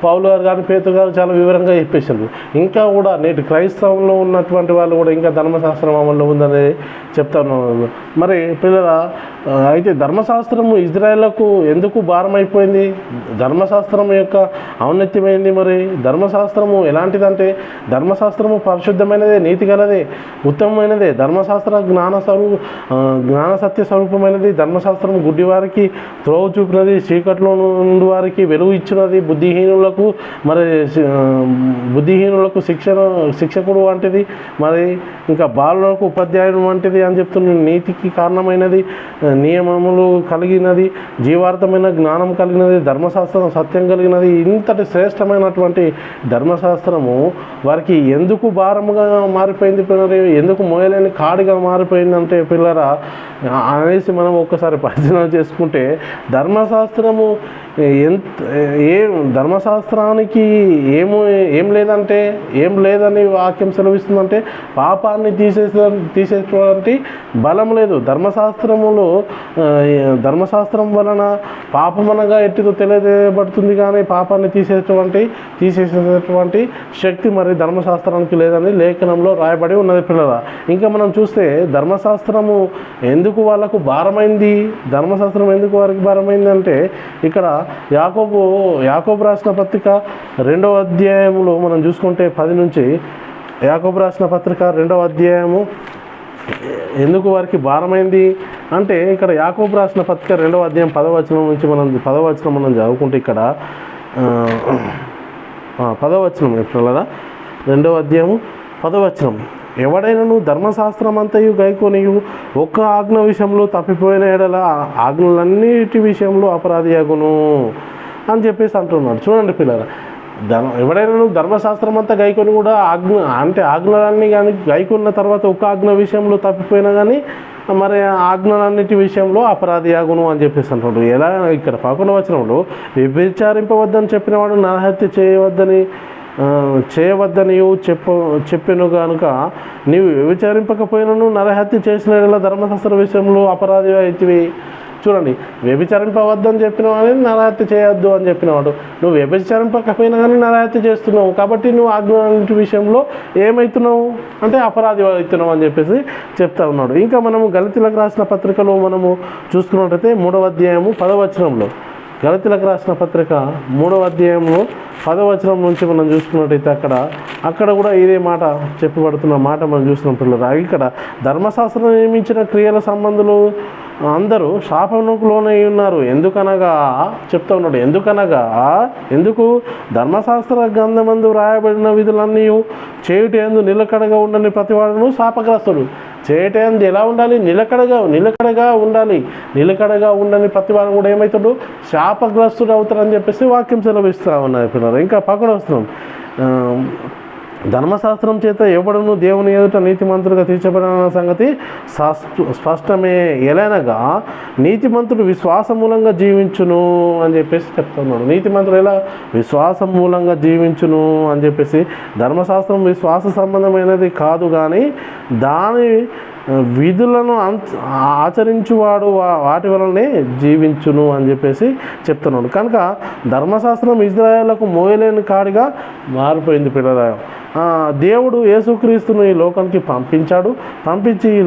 పౌలు గారు కానీ పేతురు గారు చాలా వివరంగా చెప్పేసారు. ఇంకా కూడా నేటి క్రైస్తవంలో ఉన్నటువంటి వాళ్ళు కూడా ఇంకా ధర్మశాస్త్రం అమల్లో ఉందని చెప్తా ఉన్నాం. మరి పిల్లల అయితే ధర్మశాస్త్రము ఇజ్రాయేళ్లకు ఎందుకు భారమైపోయింది? ధర్మశాస్త్రం యొక్క ఔన్నత్యమైంది. మరి ధర్మశాస్త్రము ఎలాంటిదంటే ధర్మశాస్త్రము పరిశుద్ధ పరిశుద్ధమైనదే, నీతి గలదే, ఉత్తమమైనదే. ధర్మశాస్త్ర జ్ఞాన సత్య స్వరూపమైనది. ధర్మశాస్త్రం గుడ్డివారికి త్రోవ చూపినది, చీకట్లో నుండి వారికి వెలుగు ఇచ్చినది, బుద్ధిహీనులకు శిక్షకుడు వంటిది, మరి ఇంకా బాలులకు ఉపాధ్యాయుడు వంటిది అని చెప్తున్న నీతికి కారణమైనది, నియమములు కలిగినది, జీవార్థమైన జ్ఞానం కలిగినది, ధర్మశాస్త్రం సత్యం కలిగినది. ఇంతటి శ్రేష్టమైనటువంటి ధర్మశాస్త్రము వారికి ఎందుకు భారముగా మారిపోయింది పిల్లలు, ఎందుకు మోయలేని కాడిగా మారిపోయిందంటే పిల్లరా అనేసి మనం ఒక్కసారి పరిశీలన చేసుకుంటే, ధర్మశాస్త్రము ధర్మశాస్త్రానికి ఏం లేదని వాక్యం సెలవిస్తుందంటే పాపాన్ని తీసేటువంటి బలం లేదు. ధర్మశాస్త్రం వలన పాపమనగా ఎట్టిదో తెలియబడుతుంది, కానీ పాపాన్ని తీసేసేటువంటి శక్తి మరి ధర్మశాస్త్రానికి లేదని లేఖనంలో రాయబడి ఉన్నది పిల్లల. ఇంకా మనం చూస్తే ధర్మశాస్త్రము ఎందుకు వాళ్ళకు భారమైంది, ధర్మశాస్త్రం ఎందుకు వారికి భారమైంది అంటే ఇక్కడ యాకోబు రాసిన పత్రిక 2వ అధ్యాయంలో మనం చూసుకుంటే 10 నుంచి, యాకోబు రాసిన పత్రిక 2వ అధ్యాయము ఎందుకు వారికి భారమైంది అంటే ఇక్కడ యాకోబు రాసిన పత్రిక 2వ అధ్యాయం 10వ వచనం నుంచి 10వ వచనం మనం చదువుకుంటే ఇక్కడ 10వ వచనం ఎట్లా 2వ అధ్యాయము 10వ వచనం, ఎవడైనాను ధర్మశాస్త్రం అంతయు గైకొనియు ఒక్క ఆజ్ఞ విషయంలో తప్పిపోయిన ఎడల ఆజ్ఞలన్నిటి విషయంలో అపరాధియాగును అని చెప్పేసి అంటున్నాడు. చూడండి పిల్లల, ఎవడైనా ధర్మశాస్త్రం అంతా గైకొని కూడా ఆజ్ఞలన్నీ కానీ గైకొన్న తర్వాత ఒక్క ఆజ్ఞ విషయంలో తప్పిపోయినా కానీ మరి ఆజ్ఞలన్నిటి విషయంలో అపరాధియాగును అని చెప్పేసి అంటున్నాడు. ఎలా ఇక్కడ 11వ వచనంలో వ్యభిచారింపవద్దని చెప్పినవాడు నరహత్య చేయవద్దనియు చెప్పెను కనుక నీవు వ్యభిచారింపకపోయినను నరహత్య చేసిన ధర్మశాస్త్ర విషయంలో అపరాధి అయితివి. చూడండి, వ్యభిచరింపవద్దని చెప్పినవాడు నరహత్య చేయొద్దు అని చెప్పినవాడు, నువ్వు వ్యభిచరింపకపోయినా కానీ నరహత్య చేస్తున్నావు, కాబట్టి నువ్వు ఆజ్ఞ విషయంలో ఏమవుతున్నావు అంటే అపరాధి అవుతున్నావు అని చెప్పేసి చెప్తా ఉన్నాడు. ఇంకా మనము గలతీలకు రాసిన పత్రికలో మనము చూసుకున్నట్టయితే 3వ అధ్యాయము 10వ వచనంలో, గలతీలకు రాసిన పత్రిక 3వ అధ్యాయంలో 10వ వచనం నుంచి మనం చూసుకున్నట్టయితే అక్కడ కూడా ఇదే మాట చెప్పబడుతున్న మాట మనం చూస్తున్నాం పిల్లలు. ఇక్కడ ధర్మశాస్త్రం నియమించిన క్రియల సంబంధులు అందరూ శాపమునకు లోనై ఉన్నారు. ఎందుకనగా చెప్తా ఉన్నాడు, ఎందుకు ధర్మశాస్త్ర గ్రంథమందు రాయబడిన విధులన్నీ చేయుటయందు నిలకడగా ఉండని ప్రతివాడును శాపగ్రస్తుడు. చేయటంది ఎలా ఉండాలి, నిలకడగా ఉండాలి. నిలకడగా ఉండని ప్రతివాడు కూడా ఏమవుతాడు, శాపగ్రస్తుడు అవుతారని చెప్పేసి వాక్యం సెలవిస్తూ ఉన్నాయి పిల్లలు. ఇంకా పక్కన వస్తున్నాం, ధర్మశాస్త్రం చేత ఎవడను దేవుని ఎదుట నీతిమంతుడుగా తీర్చబడిన సంగతి స్పష్టమే. ఎలానగా నీతిమంతుడు విశ్వాసం మూలంగా జీవించును అని చెప్పేసి చెప్తున్నాడు. నీతిమంతుడు ఎలా విశ్వాసం మూలంగా జీవించును అని చెప్పేసి, ధర్మశాస్త్రం విశ్వాస సంబంధమైనది కాదు, కానీ దాని విధులను ఆచరించువాడు వాటి వలనే జీవించును అని చెప్పేసి చెప్తున్నాడు. కనుక ధర్మశాస్త్రం ఇజ్రాయేళ్లకు మోయలేని కాడిగా మారిపోయింది పిల్లల. దేవుడు యేసుక్రీస్తును ఈ లోకానికి పంపించి ఈ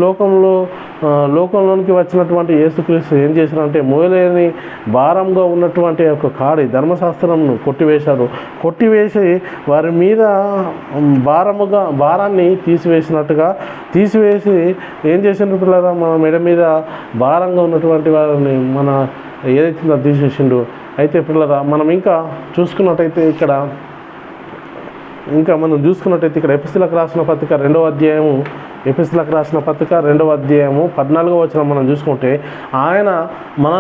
లోకంలోనికి వచ్చినటువంటి యేసుక్రీస్తు ఏం చేశారంటే మోయలేని భారంగా ఉన్నటువంటి ఒక కాడి ధర్మశాస్త్రంను కొట్టివేసి వారి మీద భారాన్ని తీసివేసి ఏం చేసిండ్రు పిల్లరా, మన మెడ మీద భారంగా ఉన్నటువంటి వారిని మన ఏదైతే తీసేసిండు. అయితే పిల్లరా మనం ఇంకా చూసుకున్నట్టయితే ఇక్కడ ఎఫెసీయులకు రాసిన పత్రిక 2వ అధ్యాయము 2వ అధ్యాయము 14వ వచనం మనం చూసుకుంటే, ఆయన మన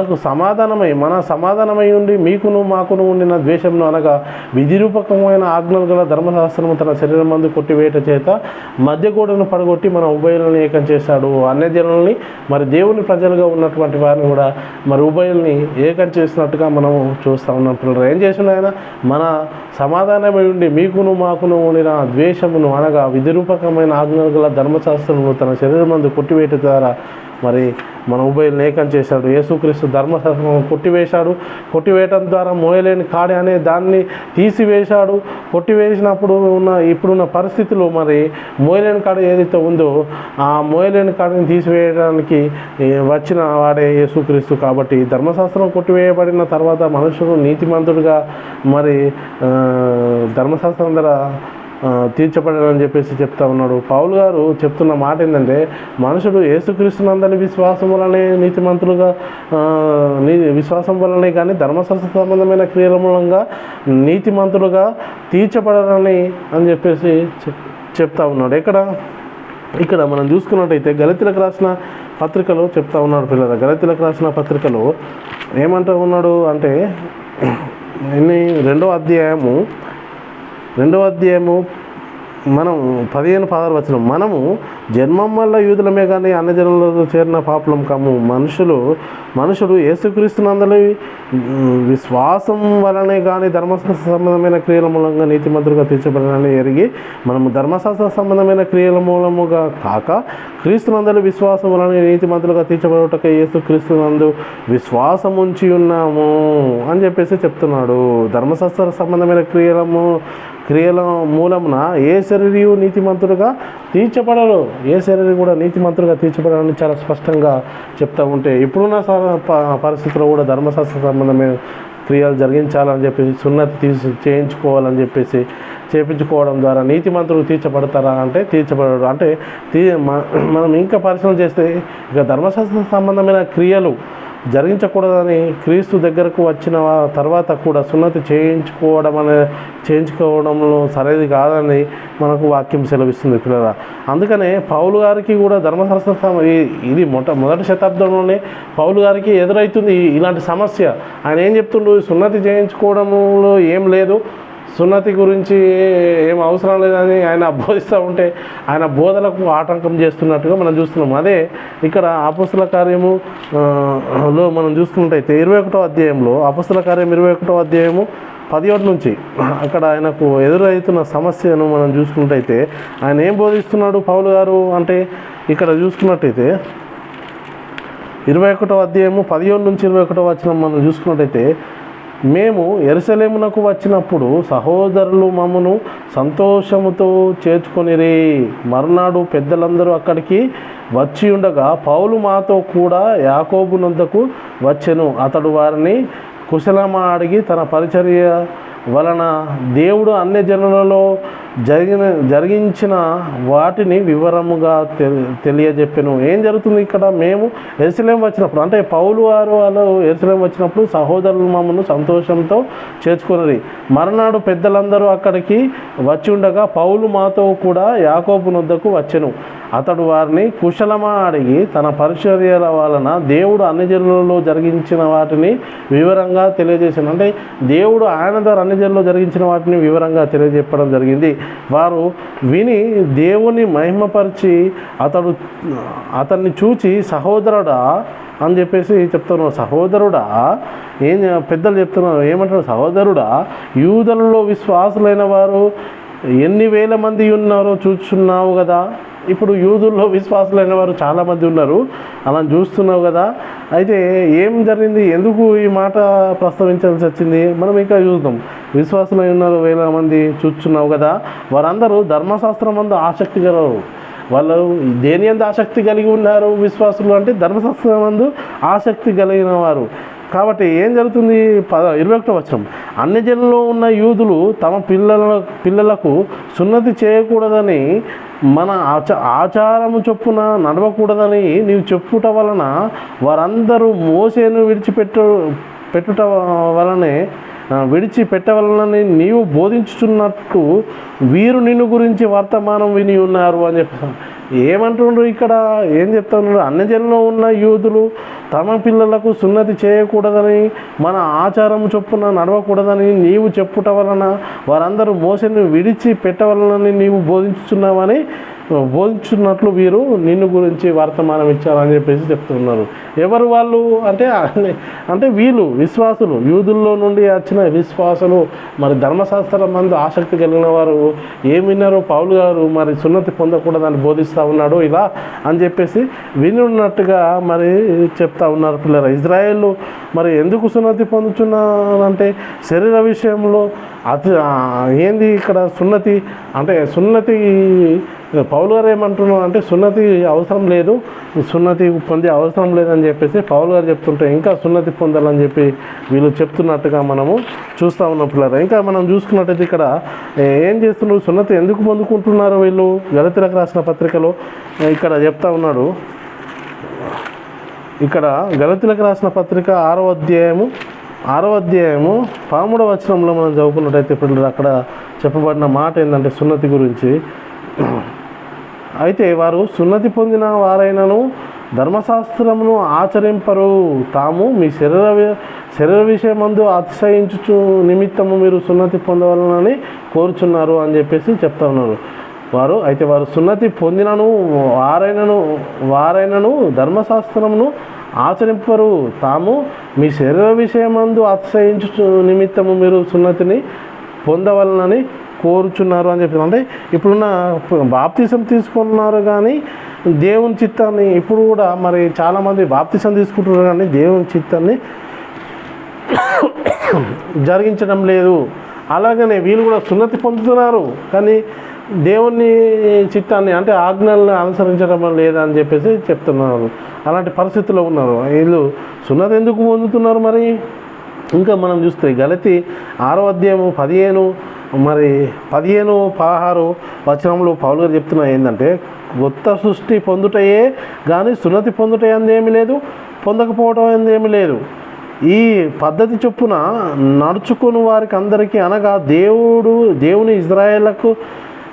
సమాధానమై ఉండి మీకును మాకును ఉండిన ద్వేషంను అనగా విధిరూపకమైన ఆజ్ఞలు గల ధర్మశాస్త్రము తన శరీరం మందు కొట్టివేయట చేత మధ్యగోడను పడగొట్టి మన ఉభయులను ఏకం చేశాడు. అన్యజనుల్ని మరి దేవుని ప్రజలుగా ఉన్నటువంటి వారిని కూడా మరి ఉభయుల్ని ఏకం చేసినట్టుగా మనము చూస్తూ ఉన్నాం పిల్లలు. ఏం చేసిన ఆయన మన సమాధానమై ఉండి మీకును మాకును ఉండిన ద్వేషమును అనగా విధిరూపకమైన ఆజ్ఞలు గల ధర్మశాస్త్రమును తన శరీరం మందు కొట్టివేయట ద్వారా మరి మన ఉభయులను ఏకం చేశాడు. యేసుక్రీస్తు ధర్మశాస్త్రం కొట్టివేయటం ద్వారా మోయలేని కాడి అనే దాన్ని తీసివేశాడు. కొట్టివేసినప్పుడు ఇప్పుడున్న పరిస్థితులు మరి మోయలేని కాడి ఏదైతే ఉందో ఆ మోయలేని కాడిని తీసివేయడానికి వచ్చిన వాడే యేసుక్రీస్తు. కాబట్టి ధర్మశాస్త్రం కొట్టివేయబడిన తర్వాత మనుషుడు నీతిమంతుడుగా మరి ధర్మశాస్త్రం ద్వారా తీర్చబడని చెప్పేసి చెప్తా ఉన్నాడు. పౌలు గారు చెప్తున్న మాట ఏంటంటే, మనుషుడు యేసుక్రీస్తునందని విశ్వాసం వలనే నీతిమంతులుగా విశ్వాసం వలనే కానీ ధర్మశాస్త్ర సంబంధమైన క్రియల మూలంగా నీతిమంతులుగా తీర్చబడరని అని చెప్పేసి చెప్తా ఉన్నాడు. ఇక్కడ మనం చూసుకున్నట్టయితే గలతీలకు రాసిన పత్రికలో చెప్తా ఉన్నాడు పిల్లల. గలతీలకు రాసిన పత్రికలో ఏమంటూ ఉన్నాడు అంటే, రెండవ అధ్యాయము మనం 15-16 వచనం, మనము జన్మం వల్ల యూదులమే కానీ అన్యజనులలో చేరిన పాపులం కాము. మనుషుడు యేసుక్రీస్తునందలి విశ్వాసం వలనే కానీ ధర్మశాస్త్ర సంబంధమైన క్రియల మూలంగా నీతిమంతులుగా తీర్చబడాలని ఎరిగి, మనము ధర్మశాస్త్ర సంబంధమైన క్రియల మూలముగా కాక క్రీస్తునందలి విశ్వాసం వలన నీతిమంతులుగా తీర్చబడుటకై యేసుక్రీస్తునందు విశ్వాసం ఉంచి ఉన్నాము అని చెప్పేసి చెప్తున్నాడు. ధర్మశాస్త్ర సంబంధమైన క్రియల మూలమున ఏ శరీరము నీతిమంతుడుగా తీర్చబడరు, ఏ శరీరం కూడా నీతిమంతుడుగా తీర్చబడాలని చాలా స్పష్టంగా చెప్తూ ఉంటే, ఇప్పుడున్న పరిస్థితుల్లో కూడా ధర్మశాస్త్ర సంబంధమైన క్రియలు జరిగించాలని చెప్పేసి సున్నతి చేయించుకోవాలని చెప్పేసి చేయించుకోవడం ద్వారా నీతిమంతులు తీర్చబడతారా అంటే తీర్చబడరు. అంటే మనం ఇంకా పరిశీలన చేస్తే ఇక ధర్మశాస్త్ర సంబంధమైన క్రియలు జరిగించకూడదని క్రీస్తు దగ్గరకు వచ్చిన తర్వాత కూడా సున్నతి చేయించుకోవడంలో సరైనది కాదని మనకు వాక్యం సెలవిస్తుంది పిల్లల. అందుకనే పౌలు గారికి కూడా ధర్మశాస్త్ర ఇది మొదటి శతాబ్దంలోనే పౌలు గారికి ఎదురవుతుంది ఇలాంటి సమస్య. ఆయన ఏం చెప్తుండు, సున్నతి చేయించుకోవడంలో ఏం లేదు, సున్నతి గురించి ఏం అవసరం లేదని ఆయన బోధిస్తూ ఉంటే ఆయన బోధలకు ఆటంకం చేస్తున్నట్టుగా మనం చూస్తున్నాం. అదే ఇక్కడ అపొస్తల కార్యము లో మనం చూసుకున్నట్టయితే 21వ అధ్యాయంలో అపొస్తల కార్యం 21వ అధ్యాయము 17 నుంచి అక్కడ ఆయనకు ఎదురవుతున్న సమస్యను మనం చూసుకున్నట్టయితే ఆయన ఏం బోధిస్తున్నాడు పౌలు గారు అంటే, ఇక్కడ చూసుకున్నట్టయితే 21వ అధ్యాయము 17 నుంచి 21వ వచనం మనం చూసుకున్నట్టయితే, మేము యెరూషలేమునకు వచ్చినప్పుడు సహోదరులు మమ్మను సంతోషముతో చేర్చుకొనిరి. మర్నాడు పెద్దలందరూ అక్కడికి వచ్చి ఉండగా పౌలు మాతో కూడా యాకోబు నొద్దకు వచ్చెను. అతడు వారిని కుశలమా అడిగి తన పరిచర్య వలన దేవుడు అన్యజనులలో జరిగించిన వాటిని వివరముగా తెలియజెప్పెను. ఏం జరుగుతుంది ఇక్కడ, మేము యెరూషలేం వచ్చినప్పుడు అంటే పౌలు వారు వాళ్ళు యెరూషలేం వచ్చినప్పుడు సహోదరులు మమ్మల్ని సంతోషంతో చేర్చుకున్నది. మరునాడు పెద్దలందరూ అక్కడికి వచ్చి ఉండగా పౌలు మాతో కూడా యాకోబు నొద్దకు వచ్చెను. అతడు వారిని కుశలమా అడిగి తన పరిచర్యల వలన దేవుడు అన్యజనులలో జరిగించిన వాటిని వివరంగా తెలియజేశాను. అంటే దేవుడు ఆయన ద్వారా అన్యజనులలో జరిగించిన వాటిని వివరంగా తెలియజెప్పడం జరిగింది. వారు విని దేవుని మహిమపరిచి అతన్ని చూచి సహోదరుడా అని చెప్పేసి చెప్తున్నారు. సహోదరుడా పెద్దలు చెప్తున్నారు ఏమంటారు, సహోదరుడా యూదులలో విశ్వాసులైన వారు ఎన్ని వేల మంది ఉన్నారో చూస్తున్నావు కదా. ఇప్పుడు యూదుల్లో విశ్వాసులైన వారు చాలామంది ఉన్నారు, అలా చూస్తున్నావు కదా. అయితే ఏం జరిగింది, ఎందుకు ఈ మాట ప్రస్తావించాల్సి వచ్చింది మనం ఇంకా చూద్దాం. విశ్వాసులై ఉన్నారు వేల మంది చూస్తున్నావు కదా, వారందరూ ధర్మశాస్త్రం అందు ఆసక్తి గలరు. వాళ్ళు దేని అందు ఆసక్తి కలిగి ఉన్నారు విశ్వాసులు అంటే ధర్మశాస్త్రం అందు ఆసక్తి కలిగిన వారు. కాబట్టి ఏం జరుగుతుంది, 21వ వచనం, అన్యజనుల్లో ఉన్న యూదులు తమ పిల్లలకు సున్నతి చేయకూడదని మన ఆచారము చొప్పున నడవకూడదని నీవు చెప్పుట వలన వారందరూ మోసేను విడిచిపెట్టవలనని నీవు బోధించుతున్నట్టు వీరు నిన్ను గురించి వర్తమానం విని ఉన్నారు అని చెప్పారు. ఏమంటుండ్రు ఇక్కడ, ఏం చెప్తున్నారు, అన్యజనుల్లో ఉన్న యూదులు తమ పిల్లలకు సున్నతి చేయకూడదని మన ఆచారం చొప్పున నడవకూడదని నీవు చెప్పుట వలన వారందరూ మోసని విడిచిపెట్టవలనని నీవు బోధించున్నట్లు వీరు నిన్ను గురించి వర్తమానం ఇచ్చారని చెప్పేసి చెప్తున్నారు. ఎవరు వాళ్ళు అంటే వీళ్ళు విశ్వాసులు, యూదుల్లో నుండి వచ్చిన విశ్వాసులు. మరి ధర్మశాస్త్రం మందు ఆసక్తి కలిగిన వారు ఏం విన్నారు, పౌలు గారు మరి సున్నతి పొందకూడదని బోధిస్తూ ఉన్నాడు ఇలా అని చెప్పేసి వినున్నట్టుగా మరి చెప్తా ఉన్నారు పిల్లలు. ఇజ్రాయేల్ మరి ఎందుకు సున్నతి పొందుతున్నారంటే శరీర విషయంలో ఏంది ఇక్కడ సున్నతి అంటే సున్నతి పౌలు గారు ఏమంటున్నారు అంటే సున్నతి అవసరం లేదు, సున్నతి పొందే అవసరం లేదని చెప్పేసి పౌలు గారు చెప్తుంటే ఇంకా సున్నతి పొందాలని చెప్పి వీళ్ళు చెప్తున్నట్టుగా మనము చూస్తూ ఉన్నాం పిల్లలు. ఇంకా మనం చూసుకున్నట్టయితే ఇక్కడ ఏం చేస్తున్నారు, సున్నతి ఎందుకు పొందుకుంటున్నారు వీళ్ళు గలతీలకు రాసిన పత్రికలో ఇక్కడ చెప్తా ఉన్నాడు. ఇక్కడ గలతీలకు రాసిన పత్రిక 6వ అధ్యాయము 13వ వచనంలో మనం చదువుకున్నట్టయితే పిల్లలు అక్కడ చెప్పబడిన మాట ఏంటంటే సున్నతి గురించి, అయితే వారు సున్నతి పొందిన వారైనను ధర్మశాస్త్రమును ఆచరింపరు, తాము మీ శరీర విషయమందు అతిశయించు నిమిత్తము మీరు సున్నతి పొందవాలని కోరుచున్నారు అని చెప్పేసి చెప్తా ఉన్నారు. వారు సున్నతి పొందినను వారైనను ధర్మశాస్త్రమును ఆచరింపరు, తాము మీ శరీర విషయమందు అతిశయించు నిమిత్తము మీరు సున్నతిని పొందవలనని కోరుచున్నారు అని చెప్పి. అంటే ఇప్పుడున్న బాప్తిసం తీసుకున్నారు కానీ దేవుని చిత్తాన్ని ఇప్పుడు కూడా మరి చాలామంది బాప్తిసం తీసుకుంటున్నారు కానీ దేవుని చిత్తాన్ని జరిగించడం లేదు. అలాగనే వీళ్ళు కూడా సున్నతి పొందుతున్నారు కానీ దేవుని చిత్తాన్ని అంటే ఆజ్ఞలను అనుసరించడం లేదని చెప్పేసి చెప్తున్నారు. అలాంటి పరిస్థితుల్లో ఉన్నారు వీళ్ళు. సున్నతి ఎందుకు పొందుతున్నారు మరి? ఇంకా మనం చూస్తే గలతీ 6వ అధ్యాయము 15-16 వచనంలో పౌలు గారు చెప్తున్నా ఏంటంటే కొత్త సృష్టి పొందుటయే కానీ సున్నతి పొందుట ఏమీ లేదు, పొందకపోవడం ఏమీ లేదు. ఈ పద్ధతి చొప్పున నడుచుకుని వారికి అందరికీ అనగా దేవుని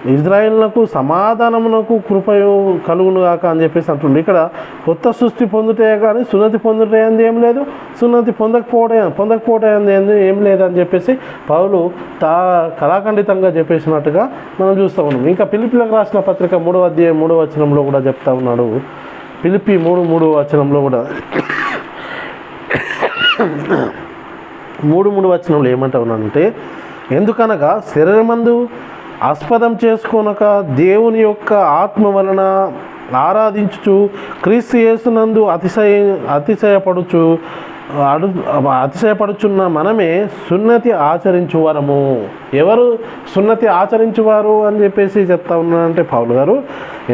ఇజ్రాయేళ్లకు సమాధానమునకు కృపయు కలుగునుగాక అని చెప్పేసి అంటుండే. ఇక్కడ కొత్త సృష్టి పొందుటే కానీ సున్నతి పొందుటే ఏం లేదు, సున్నతి పొందకపోవడం ఏం లేదని చెప్పేసి పౌలు కళాఖండితంగా చెప్పేసినట్టుగా మనం చూస్తూ ఉన్నాం. ఇంకా ఫిలిప్పీలకు రాసిన పత్రిక 3వ అధ్యాయం 3వ వచనంలో కూడా చెప్తా ఉన్నాడు. ఫిలిప్పీ 3:3 వచనంలో కూడా 3:3 వచనంలో ఏమంటా ఉన్నానంటే, ఎందుకనగా శరీరమందు ఆస్పదం చేసుకొనక దేవుని యొక్క ఆత్మ వలన ఆరాధించుచు క్రీస్తు యేసునందు అతిశయపడుచున్న మనమే సున్నతి ఆచరించువారము. ఎవరు సున్నతి ఆచరించువారు అని చెప్పేసి చెప్తా ఉన్నానంటే పౌలు గారు,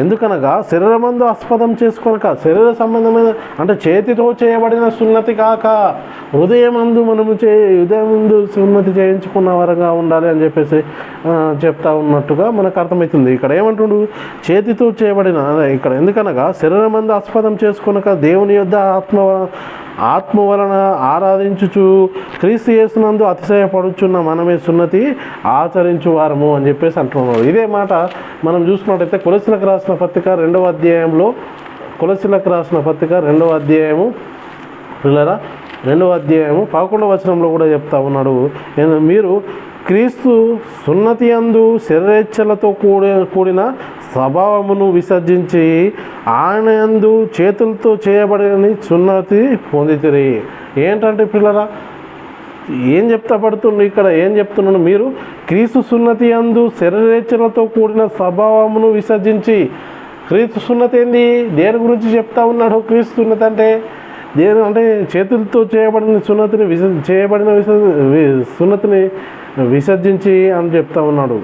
ఎందుకనగా శరీరమందు ఆస్పదం చేసుకొనక శరీర సంబంధమైన అంటే చేతితో చేయబడిన సున్నతి కాక హృదయమందు హృదయమందు సున్నతి చేయించుకున్న వారంగా ఉండాలి అని చెప్పేసి చెప్తా ఉన్నట్టుగా మనకు అర్థమవుతుంది. ఇక్కడ ఏమంటుండు, చేతితో చేయబడిన ఇక్కడ ఎందుకనగా శరీరమందు ఆస్పదం చేసుకొనక దేవుని యొద్ద ఆత్మ వలన ఆరాధించుచు క్రీస్తు యేసునందు అతిశయపడుచున్న మనమే సున్నతి ఆచరించువారము అని చెప్పేసి అంటున్నారు. ఇదే మాట మనం చూసుకున్నట్టయితే కొలస్సీలకు రాసిన పత్రిక 2వ అధ్యాయంలో 2వ అధ్యాయము పిల్లరా 2వ అధ్యాయము 11వ వచనంలో కూడా చెప్తా ఉన్నాడు, మీరు క్రీస్తు సున్నతి యందు శరీరేచ్ఛలతో కూడిన స్వభావమును విసర్జించి ఆయన యందు చేతులతో చేయబడిన సున్నతి పొందితిరి. ఏంటంటే పిల్లరా ఏం పడుతుంది ఇక్కడ ఏం చెప్తున్నాను, మీరు క్రీస్తు సున్నతి యందు శరీరేచ్ఛలతో కూడిన స్వభావమును విసర్జించి. క్రీస్తు సున్నతి ఏంది, దేని గురించి చెప్తా ఉన్నాడు? క్రీస్తు సున్నతి అంటే అంటే చేతులతో చేయబడిన సున్నతిని విసర్జించి అని చెప్తా ఉన్నాడు.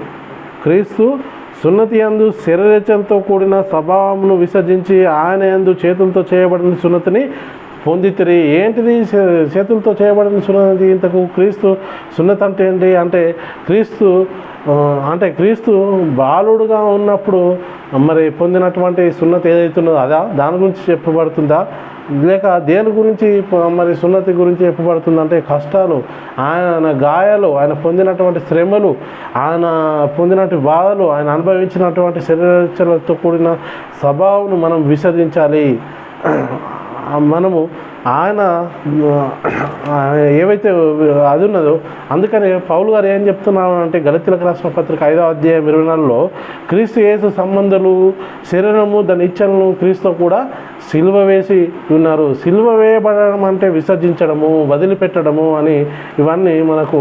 క్రీస్తు సున్నతి యందు శరీరేచ్ఛలతో కూడిన స్వభావమును విసర్జించి ఆయన యందు చేతులతో చేయబడిన సున్నతిని పొందితిరి. ఏంటిది చేతులతో చేయబడిన సున్నతి? ఇంతకు క్రీస్తు సున్నతి అంటే ఏంటి అంటే క్రీస్తు బాలుడుగా ఉన్నప్పుడు మరి పొందినటువంటి సున్నతి ఏదైతున్నదో దాని గురించి చెప్పబడుతుందా, లేక దేని గురించి మరి సున్నతి గురించి చెప్పబడుతుందంటే కష్టాలు, ఆయన గాయాలు, ఆయన పొందినటువంటి శ్రమలు, ఆయన పొందినటువంటి బాధలు, ఆయన అనుభవించినటువంటి శరీరతో కూడిన స్వభావం మనం విసర్జించాలి. మనము ఆయన ఏవైతే అది ఉన్నదో అందుకని పౌలు గారు ఏం చెప్తున్నాను అంటే గలతీలకు రాసిన పత్రిక 5వ అధ్యాయం 24లో క్రీస్తు యేసు సంబంధాలు శరీరము దాని ఇచ్చలను క్రీస్తు కూడా సిలువ వేసి ఉన్నారు. సిలువ వేయబడడం అంటే విసర్జించడము, వదిలిపెట్టడము అని ఇవన్నీ మనకు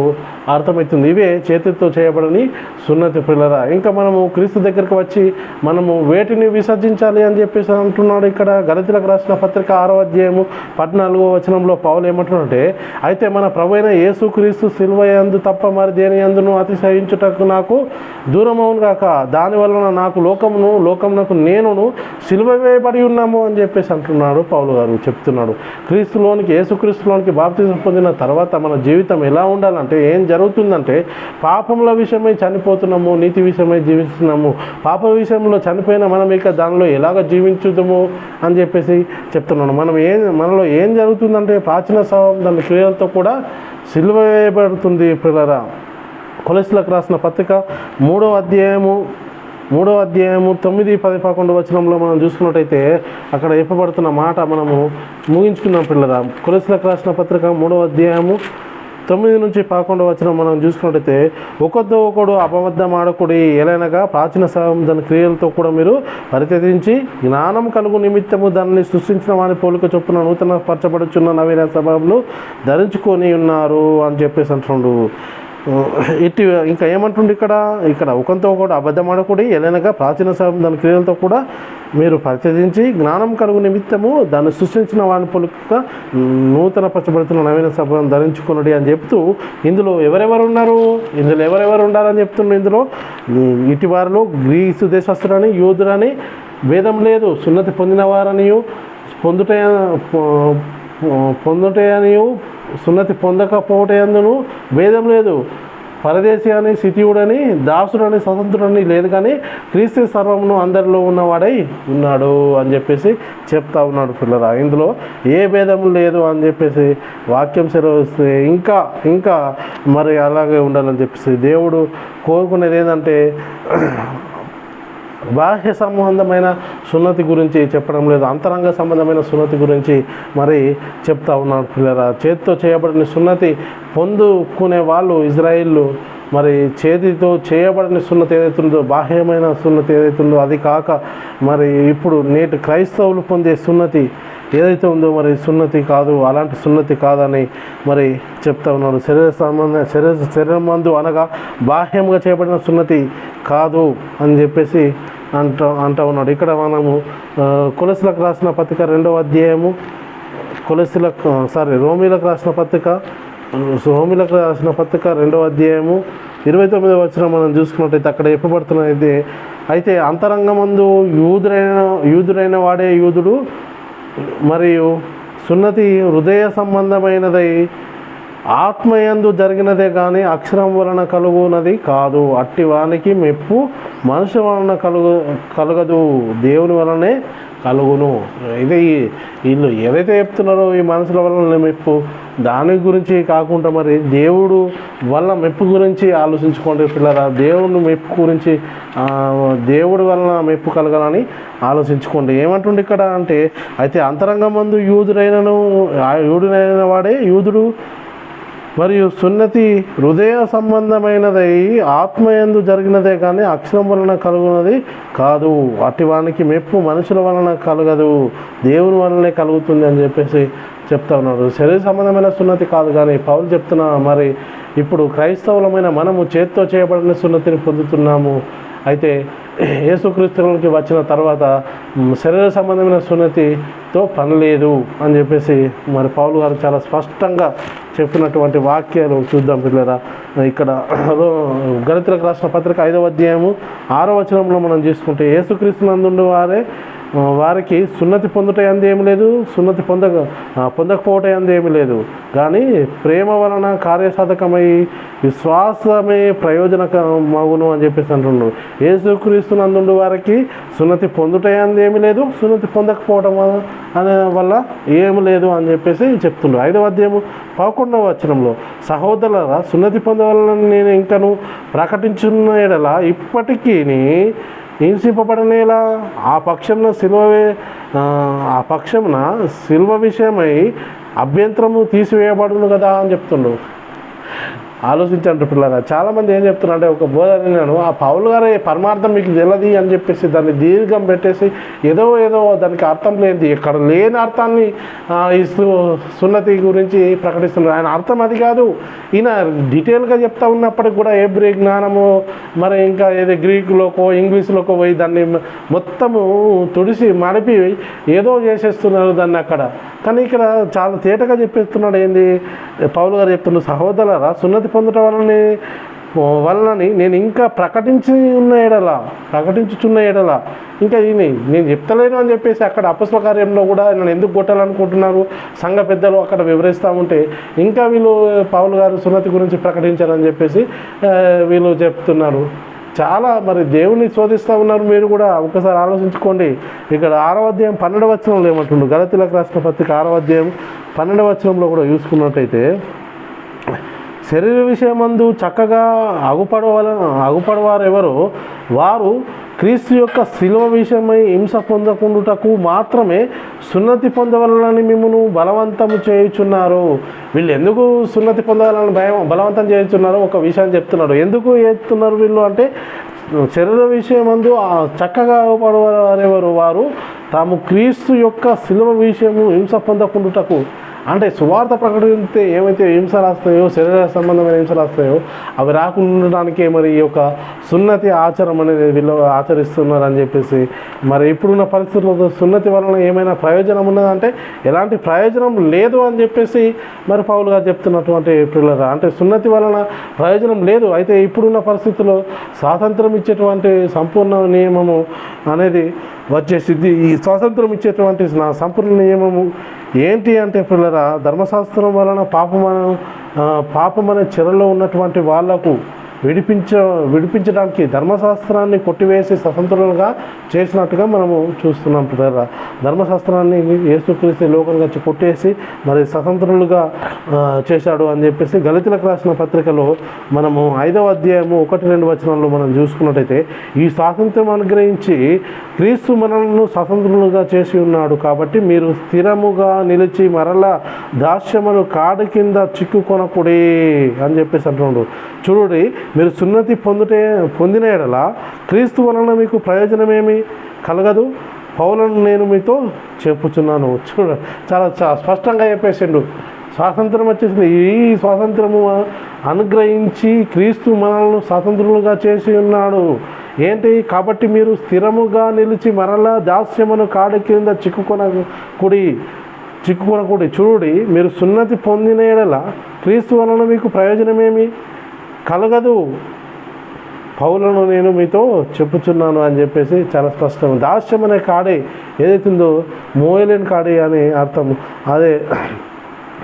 అర్థమవుతుంది. ఇవే చేతితో చేయబడని సున్నతి పిల్లరా. ఇంకా మనము క్రీస్తు దగ్గరికి వచ్చి మనము వేటిని విసర్జించాలి అని చెప్పేసి అంటున్నాడు. ఇక్కడ గలతీలకు రాసిన పత్రిక 6వ అధ్యాయము 14వ వచనంలో పౌలు ఏమంటున్నాడంటే, అయితే మన ప్రభువైన యేసుక్రీస్తు సిలువ యందు తప్ప మరి దేని యందును అతిశయించుటకు నాకు దూరమవును గాక, దానివలన నాకు లోకమునకు నేనును సిలువ వేయబడి ఉన్నాము అని చెప్పేసి అంటున్నాడు పౌలు గారు చెప్తున్నాడు. క్రీస్తులోనికి యేసుక్రీస్తులోనికి బాప్తిజం పొందిన తర్వాత మన జీవితం ఎలా ఉండాలంటే, ఏం జరుగుతుందంటే, పాపముల విషయమై చనిపోతున్నాము, నీతి విషయమై జీవిస్తున్నాము. పాప విషయంలో చనిపోయిన మనం ఇక దానిలో ఎలాగ జీవించుదాము అని చెప్పేసి చెప్తున్నాను. మనలో ఏం జరుగుతుందంటే, ప్రాచీన స్వభావం దాని క్రియలతో కూడా సిలువ వేయబడుతుంది. పిల్లరా, కొలస్సీలకు రాసిన పత్రిక 3వ అధ్యాయము 9, 10, 11 వచనంలో మనం చూసుకున్నట్టయితే అక్కడ చెప్పబడుతున్న మాట మనము ముగించుకున్నాం. పిల్లరా, కొలస్సీలకు రాసిన పత్రిక 3వ అధ్యాయము 9 నుంచి 11 వచనం మనం చూసుకున్నట్టయితే, ఒకరితో ఒకడు అబద్ధం ఆడకుడి, ఎలైనగా ప్రాచీన స్వభావం దాని క్రియలతో కూడా మీరు పరిత్యజించి జ్ఞానం కలుగు నిమిత్తము దానిని సృష్టించిన వాని పోలిక చొప్పున నూతన పరచబడుచున్న నవీన స్వభావంలో ధరించుకొని ఉన్నారు అని చెప్పేసి అంటుండు. ఇంకా ఏమంటుండు ఇక్కడ ఒకరితో ఒకడు అబద్ధం ఆడకుడి, ఎలైనగా ప్రాచీన స్వభావం దాని క్రియలతో కూడా మీరు పరిత్యజించి జ్ఞానం కలుగు నిమిత్తము దాన్ని సృష్టించిన వాని పోలిక నూతన పరచబడుతున్న నవీన స్వభావం ధరించుకున్నది అని చెప్తూ, ఇందులో ఎవరెవరు ఉండాలని చెప్తుండ్రు. ఇందులో ఇటివారిలో గ్రీసు దేశస్తులని, యూదులని భేదం లేదు, సున్నతి పొందిన వారనియు పొందుటయనియు సున్నతి పొందకపోవటందును భేదం లేదు, పరదేశి అని, సిటీయుడని, దాసుడని, స్వతంత్రుడని లేదు, కానీ క్రీస్తు సర్వమును అందరిలో ఉన్నవాడై ఉన్నాడు అని చెప్పేసి చెప్తా ఉన్నాడు. పిల్లరా, ఇందులో ఏ భేదం లేదు అని చెప్పేసి వాక్యం సెలవిస్తే ఇంకా మరి అలాగే ఉండాలని చెప్పేసి దేవుడు కోరుకునేది ఏంటంటే, బాహ్య సంబంధమైన సున్నతి గురించి చెప్పడం లేదు, అంతరంగ సంబంధమైన సున్నతి గురించి మరి చెప్తా ఉన్నాడు. పిల్లరా, చేతితో చేయబడిన సున్నతి పొందుకునే వాళ్ళు ఇజ్రాయిల్ మరి చేతితో చేయబడిన సున్నతి ఏదైతుందో, బాహ్యమైన సున్నతి ఏదైతుందో అది కాక మరి ఇప్పుడు నేటి క్రైస్తవులు పొందే సున్నతి ఏదైతే ఉందో మరి సున్నతి కాదు, అలాంటి సున్నతి కాదని మరి చెప్తా ఉన్నాడు. శరీరం మందు అనగా బాహ్యంగా చేయబడిన సున్నతి కాదు అని చెప్పేసి అంటూ ఉన్నాడు. ఇక్కడ మనము కొలస్సీలకు రాసిన పత్రిక 2వ అధ్యాయము రోమీలకు రాసిన పత్రిక 2వ అధ్యాయము 29వ వచనం మనం చూసుకున్నట్టయితే అక్కడ చెప్పబడుతున్నది, అయితే అంతరంగమందు యూదుడైన వాడే యూదుడు, మరియు సున్నతి హృదయ సంబంధమైనదై ఆత్మయందు జరిగినదే కానీ అక్షరం వలన కలుగునది కాదు, అట్టి వానికి మెప్పు మనుషు వలన కలగదు, దేవుని వలనే కలుగును. ఇది వీళ్ళు ఏదైతే చెప్తున్నారో ఈ మనుషుల వలన మెప్పు, దాని గురించి కాకుండా మరి దేవుడు వల్ల మెప్పు గురించి ఆలోచించుకోండి పిల్లరా. దేవుని మెప్పు గురించి, దేవుడి వలన మెప్పు కలగాలని ఆలోచించుకోండి. ఏమంటుండే ఇక్కడ అంటే, అయితే అంతరంగమందు యూదుడైన వాడే యూదుడు, మరియు సున్నతి హృదయ సంబంధమైనదై ఆత్మయందు జరిగినదే కానీ అక్షరం వలన కలుగునది కాదు, అట్టి వానికి మెప్పు మనుషుల వలన కలగదు, దేవుని వలనే కలుగుతుంది అని చెప్పేసి చెప్తా ఉన్నాడు. శరీర సంబంధమైన సున్నతి కాదు, కానీ పౌలు చెప్తున్నా మరి ఇప్పుడు క్రైస్తవులమైన మనము చేత్తో చేయబడిన సున్నతిని పొందుతున్నాము. అయితే యేసుక్రీస్తులోకి వచ్చిన తర్వాత శరీర సంబంధమైన సున్నతితో పని లేదు అని చెప్పేసి మరి పౌలు గారు చాలా స్పష్టంగా చెప్పినటువంటి వాక్యాలు చూద్దాం పిల్లరా. ఇక్కడ గలతీయులకు రాసిన పత్రిక 5వ అధ్యాయము 6వ వచనంలో మనం చూసుకుంటే, యేసుక్రీస్తునందు వారికి సున్నతి పొందుటయందు ఏమి లేదు, సున్నతి పొందకపోవటయందు ఏమి లేదు, కానీ ప్రేమ వలన కార్యసాధకమై విశ్వాసమే ప్రయోజనమగును అని చెప్పేసి అంటుండు. యేసుక్రీస్తునందు వారికి సున్నతి పొందుటయందు ఏమి లేదు, సున్నతి పొందకపోవడం అనే వల్ల ఏమి లేదు అని చెప్పేసి చెప్తుండ్రు. 5వ అధ్యాయము 11వ వచనంలో, సహోదరులారా, సున్నతి పొందవాలని నేను ఇంకను ప్రకటించున్న ఎడల ఇప్పటికీ హింసింపబడనేలా ఆ పక్షమున సిల్వ విషయమై అభ్యంతరము తీసివేయబడును కదా అని చెప్తుండు. ఆలోచించండి పిల్లరా. చాలామంది ఏం చెప్తున్నారు అంటే, ఒక బోధన నేను ఆ పౌలు గారి పరమార్థం మీకు తెలియదు అని చెప్పేసి దాన్ని దీర్ఘం పెట్టేసి ఏదో దానికి అర్థం లేనిది, ఇక్కడ లేని అర్థాన్ని ఈ సున్నతి గురించి ప్రకటిస్తున్నారు. ఆయన అర్థం అది కాదు. ఈయన డీటెయిల్గా చెప్తా ఉన్నప్పటికి కూడా హెబ్రీ జ్ఞానము మరి ఇంకా ఏదో గ్రీకులోకో ఇంగ్లీష్లోకో పోయి దాన్ని మొత్తము తుడిసి మడిపి ఏదో చేసేస్తున్నారు దాన్ని అక్కడ. కానీ ఇక్కడ చాలా తేటగా చెప్పేస్తున్నాడు. ఏంది పౌలు గారు చెప్తున్నాడు, సహోదరులారా సున్నతి పొందటం వలనని నేను ఇంకా ప్రకటించుచున్న ఎడల ఇంకా నేను చెప్తలేను అని చెప్పేసి అక్కడ అపొస్తలుల కార్యంలో కూడా నన్ను ఎందుకు కొట్టాలనుకుంటున్నారు సంఘ పెద్దలు అక్కడ వివరిస్తూ ఉంటే ఇంకా వీళ్ళు పౌలు గారు సున్నతి గురించి ప్రకటించారని చెప్పేసి వీళ్ళు చెప్తున్నారు. చాలా మరి దేవుని శోధిస్తూ ఉన్నారు. మీరు కూడా ఒకసారి ఆలోచించుకోండి. ఇక్కడ 6వ అధ్యాయం 12వ వచనంలో ఏమంటుండ్రు, గలతీయులకు రాసిన పత్రిక 6వ అధ్యాయం 12వ వచనంలో కూడా చూసుకున్నట్టయితే, శరీర విషయమందు చక్కగా అగుపడవారెవరో వారు క్రీస్తు యొక్క శిలువ విషయమై హింస పొందకుండుటకు మాత్రమే సున్నతి పొందవలనని మిమ్మల్ని బలవంతము చేయుచున్నారు. వీళ్ళు ఎందుకు సున్నతి పొందవాలని బలవంతం చేయుచున్నారో ఒక విషయాన్ని చెప్తున్నాడు. ఎందుకు చేస్తున్నారు వీళ్ళు అంటే, శరీర విషయమందు చక్కగా అగుపడవారెవరు వారు తాము క్రీస్తు యొక్క శిలువ విషయము హింస పొందకుండుటకు, అంటే సువార్త ప్రకటిస్తే ఏమైతే హింసలు వస్తాయో, శరీర సంబంధమైన హింసలు వస్తాయో అవి రాకుండా ఉండడానికే మరి ఈ యొక్క సున్నతి ఆచారం అనేది వీళ్ళు ఆచరిస్తున్నారని చెప్పేసి, మరి ఇప్పుడున్న పరిస్థితుల్లో సున్నతి వలన ఏమైనా ప్రయోజనం ఉన్నదంటే ఎలాంటి ప్రయోజనం లేదు అని చెప్పేసి మరి పౌలు గారు చెప్తున్నటువంటి పిల్లలు, అంటే సున్నతి వలన ప్రయోజనం లేదు. అయితే ఇప్పుడున్న పరిస్థితుల్లో స్వాతంత్రం ఇచ్చేటువంటి సంపూర్ణ నియమము అనేది వచ్చేసిద్ది. ఈ స్వాతంత్రం ఇచ్చేటువంటి సంపూర్ణ నియమము ఏంటి అంటే పిల్లరా, ధర్మశాస్త్రం వలన పాపమనే చెరలో ఉన్నటువంటి వాళ్లకు విడిపించడానికి ధర్మశాస్త్రాన్ని కొట్టివేసి స్వతంత్రులుగా చేసినట్టుగా మనము చూస్తున్నాం పిల్లరా. ధర్మశాస్త్రాన్ని యేసుక్రీస్తు లోకంగా కొట్టేసి మరి స్వతంత్రులుగా చేశాడు అని చెప్పేసి గలతీయులకు రాసిన పత్రికలో మనము 5వ అధ్యాయము 1-2 వచనాల్లో మనం చూసుకున్నట్టయితే, ఈ స్వాతంత్రం అనుగ్రహించి క్రీస్తు మనలను స్వతంత్రులుగా చేసి ఉన్నాడు కాబట్టి మీరు స్థిరముగా నిలిచి మరలా దాస్యమును కాడి కింద చిక్కుకొనకూడే అని చెప్పేసి అంటున్నాడు. చూడండి, మీరు సున్నతి పొందిన ఎడల క్రీస్తు వలన మీకు ప్రయోజనమేమి కలగదు, పౌలను నేను మీతో చెప్పుచున్నాను. చాలా స్పష్టంగా చెప్పేసిండు. స్వాతంత్రం వచ్చేసింది. ఈ స్వాతంత్రము అనుగ్రహించి క్రీస్తు మనల్ని స్వాతంత్రులుగా చేసి ఉన్నాడు. ఏంటి కాబట్టి మీరు స్థిరముగా నిలిచి మరలా దాస్యమును కాడి కింద చిక్కుకొనకూడి. చూడి, మీరు సున్నతి పొందిన ఎడల క్రీస్తు వలన మీకు ప్రయోజనమేమి కలగదు, పౌలను నేను మీతో చెప్పుచున్నాను అని చెప్పేసి చాలా స్పష్టం. దాస్యం అనే కాడి ఏదైతుందో మోయలేని కాడి అని అర్థం. అదే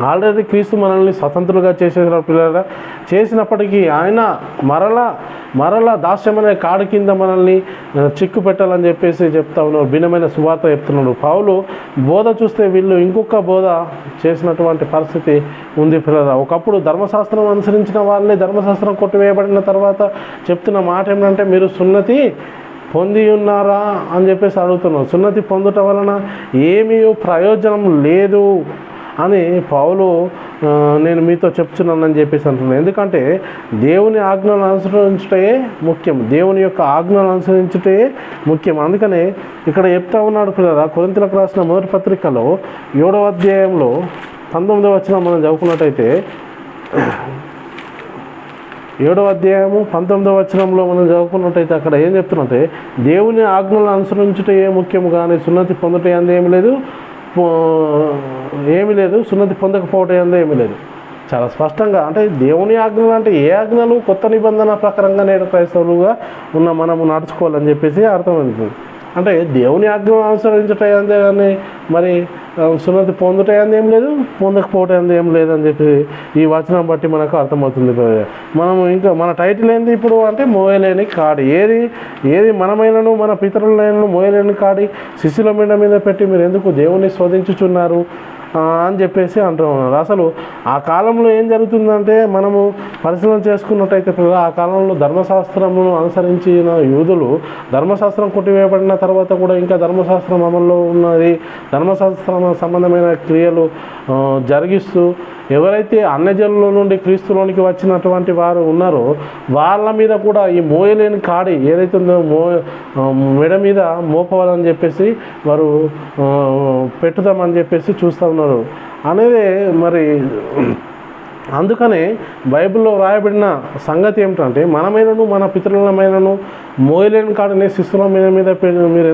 ఆల్రెడీ క్రీస్తు మనల్ని స్వతంత్రులుగా చేసేసిన పిల్లల చేసినప్పటికీ ఆయన మరలా దాస్యం అనే కాడి కింద మనల్ని చిక్కు పెట్టాలని చెప్పేసి చెప్తా ఉన్నారు. భిన్నమైన సువార్త చెప్తున్నాడు. పౌలు బోధ చూస్తే వీళ్ళు ఇంకొక బోధ చేసినటువంటి పరిస్థితి ఉంది పిల్లల. ఒకప్పుడు ధర్మశాస్త్రం అనుసరించిన వాళ్ళే ధర్మశాస్త్రం కొట్టివేయబడిన తర్వాత చెప్తున్న మాట ఏమిటంటే, మీరు సున్నతి పొంది ఉన్నారా అని చెప్పేసి అడుగుతున్నాం. సున్నతి పొందుట వలన ఏమీ ప్రయోజనం లేదు అని పౌలు నేను మీతో చెప్తున్నానని చెప్పేసి అంటున్నాను. ఎందుకంటే దేవుని ఆజ్ఞలను అనుసరించుటే ముఖ్యం, దేవుని యొక్క ఆజ్ఞలను అనుసరించుటే ముఖ్యం. అందుకనే ఇక్కడ చెప్తా ఉన్నాడు పిల్లరా, కొరింథీయులకు రాసిన మొదటి పత్రికలో 7వ అధ్యాయంలో 19వ వచనం మనం చదువుకున్నట్టయితే, 7వ అధ్యాయము 19వ వచనంలో మనం చదువుకున్నట్టయితే అక్కడ ఏం చెప్తున్నట్టే, దేవుని ఆజ్ఞలను అనుసరించుటే ముఖ్యము కానీ సున్నతి పొందుటే అందేమీ లేదు, సున్నతి పొందకపోవటం అందే ఏమీ లేదు. చాలా స్పష్టంగా, అంటే దేవుని ఆజ్ఞలు అంటే ఏ ఆజ్ఞలు? కొత్త నిబంధన ప్రకారంగా నేడు క్రైస్తవులుగా ఉన్న మనము నడుచుకోవాలని చెప్పేసి అర్థమవుతుంది. అంటే దేవుని ఆజ్ఞలు అనుసరించటం కానీ మరి సున్నతి పొందుటం ఏం లేదు, పొందకపోవటం ఏం లేదని చెప్పి ఈ వచనం బట్టి మనకు అర్థమవుతుంది. మనము ఇంకా మన టైటిల్ ఏంది ఇప్పుడు అంటే, మోయలేని కాడి. ఏది మనమైనను మన పితరులైనను మోయలేని కాడి శిశుల మీద పెట్టి మీరు ఎందుకు దేవుని శోధించుచున్నారు అని చెప్పేసి అంటున్నారు. అసలు ఆ కాలంలో ఏం జరుగుతుందంటే, మనము పరిశీలన చేసుకున్నట్టయితే ఆ కాలంలో ధర్మశాస్త్రమును అనుసరించిన యూదులు ధర్మశాస్త్రం కొట్టివేయబడిన తర్వాత కూడా ఇంకా ధర్మశాస్త్రం అమల్లో ఉన్నది. ధర్మశాస్త్రం సంబంధమైన క్రియలు జరిగిస్తూ ఎవరైతే అన్యజనుల నుండి క్రీస్తులోనికి వచ్చినటువంటి వారు ఉన్నారో వాళ్ళ మీద కూడా ఈ మోయలేని కాడి ఏదైతే ఉందో మెడ మీద మోపవాలని చెప్పేసి వారు పెట్టుదామని చెప్పేసి చూస్తూ ఉన్నారు అనేది మరి అందుకనే బైబిల్లో రాయబడిన సంగతి ఏమిటంటే మనమైనను మన పితరులమైనను మోయలేని కాడనే శిశువుల మీద మీరు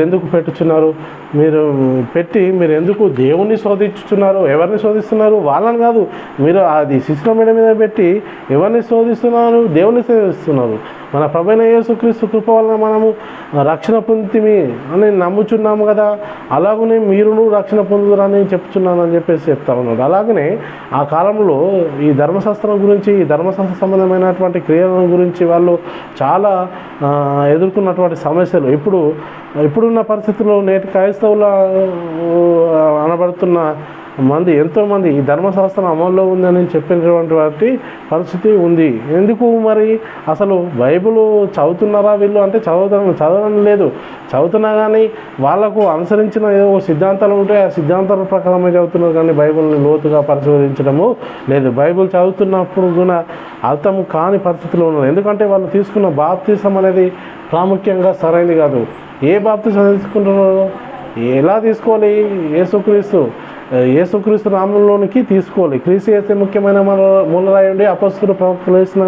ఎందుకు పెట్టుచున్నారు, మీరు ఎందుకు దేవుణ్ణి శోధించుతున్నారు? ఎవరిని శోధిస్తున్నారు? వాళ్ళని కాదు, మీరు అది శిశువుల మీద పెట్టి ఎవరిని శోధిస్తున్నారు? దేవుణ్ణి శోధిస్తున్నారు. మన ప్రభువైన యేసుక్రీస్తు కృప వలన మనము రక్షణ పొందితిమి అని నమ్ముచున్నాము కదా, అలాగనే మీరును రక్షణ పొందుతారని చెప్తున్నానని చెప్తా ఉన్నాడు. అలాగనే ఆ కాలంలో ఈ ధర్మశాస్త్రం గురించి, ఈ ధర్మశాస్త్ర సంబంధమైనటువంటి క్రియల గురించి వాళ్ళు చాలా ఎదుర్కొన్నటువంటి సమస్యలు ఇప్పుడున్న పరిస్థితుల్లో నేటి క్రైస్తవుల అనబడుతున్న ఎంతోమంది ఈ ధర్మశాస్త్రం అమల్లో ఉందని చెప్పినటువంటి పరిస్థితి ఉంది. ఎందుకు మరి అసలు బైబిల్ చదువుతున్నారా వీళ్ళు అంటే చదవడం లేదు. చదువుతున్నా కానీ వాళ్ళకు అనుసరించిన ఏదో సిద్ధాంతాలు ఉంటే ఆ సిద్ధాంతాల ప్రకారమే చదువుతున్నారు, కానీ బైబిల్ని లోతుగా పరిశోధించడము లేదు. బైబిల్ చదువుతున్నప్పుడు కూడా అర్థం కాని పరిస్థితులు ఉన్నారు. ఎందుకంటే వాళ్ళు తీసుకున్న బాప్తిసం అనేది ప్రాముఖ్యంగా సరైనది కాదు. ఏ బాప్తిసం తీసుకుంటున్నారు, ఎలా తీసుకోవాలి? యేసుక్రీస్తు నామంలోనికి తీసుకోవాలి. క్రీస్తు యేసే ముఖ్యమైన మూలరాయి ఉండి అపొస్తలులు ప్రవక్తలు వేసిన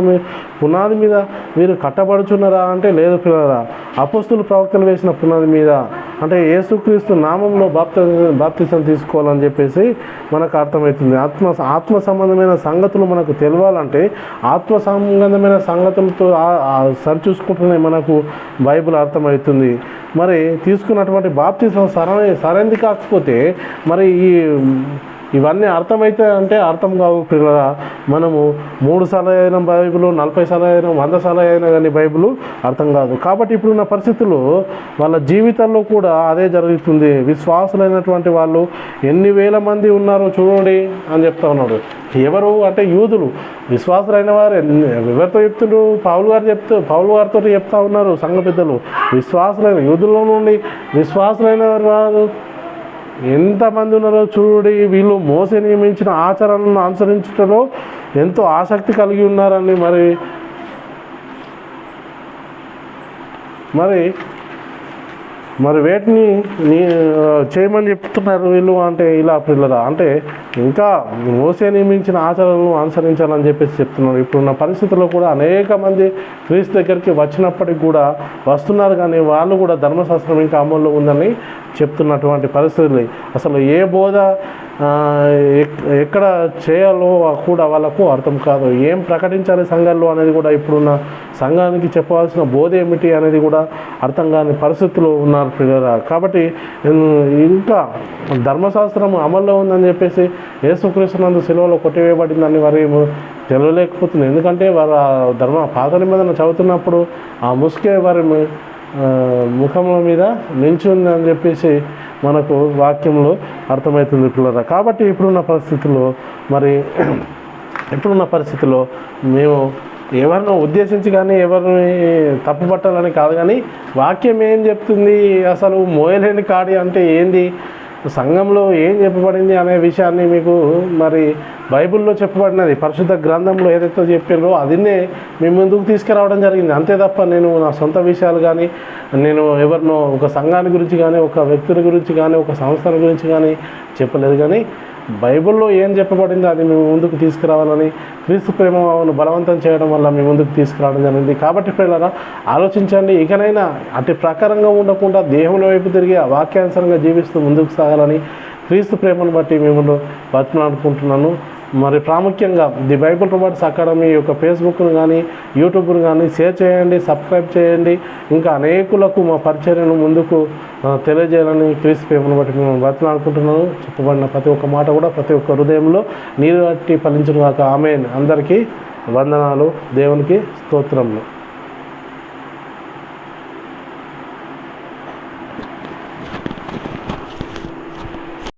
పునాది మీద మీరు కట్టబడుచున్నారా అంటే లేదు పిల్లరా, అపొస్తలులు ప్రవక్తలు వేసిన పునాది మీద అంటే యేసుక్రీస్తు నామంలో బాప్తిసం తీసుకోవాలని చెప్పేసి మనకు అర్థమవుతుంది. ఆత్మ సంబంధమైన సంగతులు మనకు తెలియాలంటే ఆత్మ సంబంధమైన సంగతులతో సరిచూసుకుంటూనే మనకు బైబిల్ అర్థమవుతుంది. మరి తీసుకున్నటువంటి బాప్తిసం సరైనది కాకపోతే మరి ఇవన్నీ అర్థమైతే అంటే అర్థం కావు పిల్లరా. మనము 3 సార్లు అయినా బైబిల్, 40 సార్లు అయినా, 100 సార్లు అయినా కానీ బైబిల్ అర్థం కాదు. కాబట్టి ఇప్పుడున్న పరిస్థితుల్లో వాళ్ళ జీవితాల్లో కూడా అదే జరుగుతుంది. విశ్వాసులైనటువంటి వాళ్ళు ఎన్ని వేల మంది ఉన్నారో చూడండి అని చెప్తా ఉన్నాడు. ఎవరు అంటే యూదులు, విశ్వాసులైన వారు ఎవరితో చెప్తుండ్రు? పౌలు గారితో చెప్తా ఉన్నారు సంఘ పెద్దలు. విశ్వాసులైన యూదుల్లో నుండి విశ్వాసులైన వారు ఎంతమంది ఉన్నారో చూడండి. వీళ్ళు మోసే నియమించిన ఆచరణలను అనుసరించడంలో ఎంతో ఆసక్తి కలిగి ఉన్నారని మరి వేటిని చేయమని చెప్తున్నారు వీళ్ళు అంటే ఇలా పిల్లరా అంటే ఇంకా మోసే నియమించిన ఆచరణలను అనుసరించాలని చెప్పేసి చెప్తున్నారు. ఇప్పుడున్న పరిస్థితుల్లో కూడా అనేక మంది క్రీస్తు దగ్గరికి వచ్చినప్పటికి కూడా వస్తున్నారు, కానీ వాళ్ళు కూడా ధర్మశాస్త్రం ఇంకా అమల్లో ఉందని చెప్తున్నటువంటి పరిస్థితులు. అసలు ఏ బోధ ఎక్కడ చేయాలో కూడా వాళ్ళకు అర్థం కాదు. ఏం ప్రకటించాలి సంఘాల్లో అనేది కూడా ఇప్పుడున్న సంఘానికి చెప్పవలసిన బోధ ఏమిటి అనేది కూడా అర్థం కాని పరిస్థితుల్లో ఉన్నారు పిల్లరా. కాబట్టి ఇంకా ధర్మశాస్త్రం అమల్లో ఉందని చెప్పేసి యేసుక్రీస్తునందు సిలువలో కొట్టివేయబడిందని వారు తెలియలేకపోతుంది. ఎందుకంటే వారు పాత నిబంధన చదువుతున్నప్పుడు ఆ ముసుకే వారి ముఖంలో మీద నిల్చుందని చెప్పేసి మనకు వాక్యంలో అర్థమవుతుంది పిల్లరా. కాబట్టి ఇప్పుడున్న పరిస్థితుల్లో మేము ఎవరినో ఉద్దేశించి కానీ ఎవరిని తప్పుపట్టాలని కాదు, కానీ వాక్యం ఏం చెప్తుంది, అసలు మోయలేని కాడి అంటే ఏంది, సంఘంలో ఏం చెప్పబడింది అనే విషయాన్ని మీకు మరి బైబిల్లో చెప్పబడినది పరిశుద్ధ గ్రంథంలో ఏదైతే చెప్పారో అదినే మీ ముందుకు తీసుకురావడం జరిగింది. అంతే తప్ప నేను నా సొంత విషయాలు కానీ నేను ఎవరినో ఒక సంఘాన్ని గురించి కానీ ఒక వ్యక్తుల గురించి కానీ ఒక సంస్థల గురించి కానీ చెప్పలేదు. కానీ బైబిల్లో ఏం చెప్పబడిందో అది మేము ముందుకు తీసుకురావాలని క్రీస్తు ప్రేమను బలవంతం చేయడం వల్ల మీ ముందుకు తీసుకురావడం జరిగింది. కాబట్టి పిల్లరా ఆలోచించండి, ఇకనైనా అతి ప్రకారంగా ఉండకుండా దేవుని వైపు తిరిగి ఆ వాక్యానుసారంగా జీవిస్తూ ముందుకు సాగాలని క్రీస్తు ప్రేమను బట్టి మిమ్మల్ని బతిమాలుకుంటున్నాను. మరి ప్రాముఖ్యంగా ది బైబిల్ ప్రొవైడర్స్ అకాడమీ యొక్క ఫేస్బుక్ను కానీ యూట్యూబ్ను కానీ షేర్ చేయండి, సబ్స్క్రైబ్ చేయండి. ఇంకా అనేకులకు మా పరిచర్యను ముందుకు తెలియజేయాలని క్రీస్తు ప్రేమను బట్టి మేము బతిమాలుకుంటున్నాను. చెప్పబడిన ప్రతి ఒక్క మాట కూడా ప్రతి ఒక్క హృదయంలో నీరు కట్టి ఫలించును గాక. ఆమేన్. అందరికీ వందనాలు. దేవునికి స్తోత్రములు.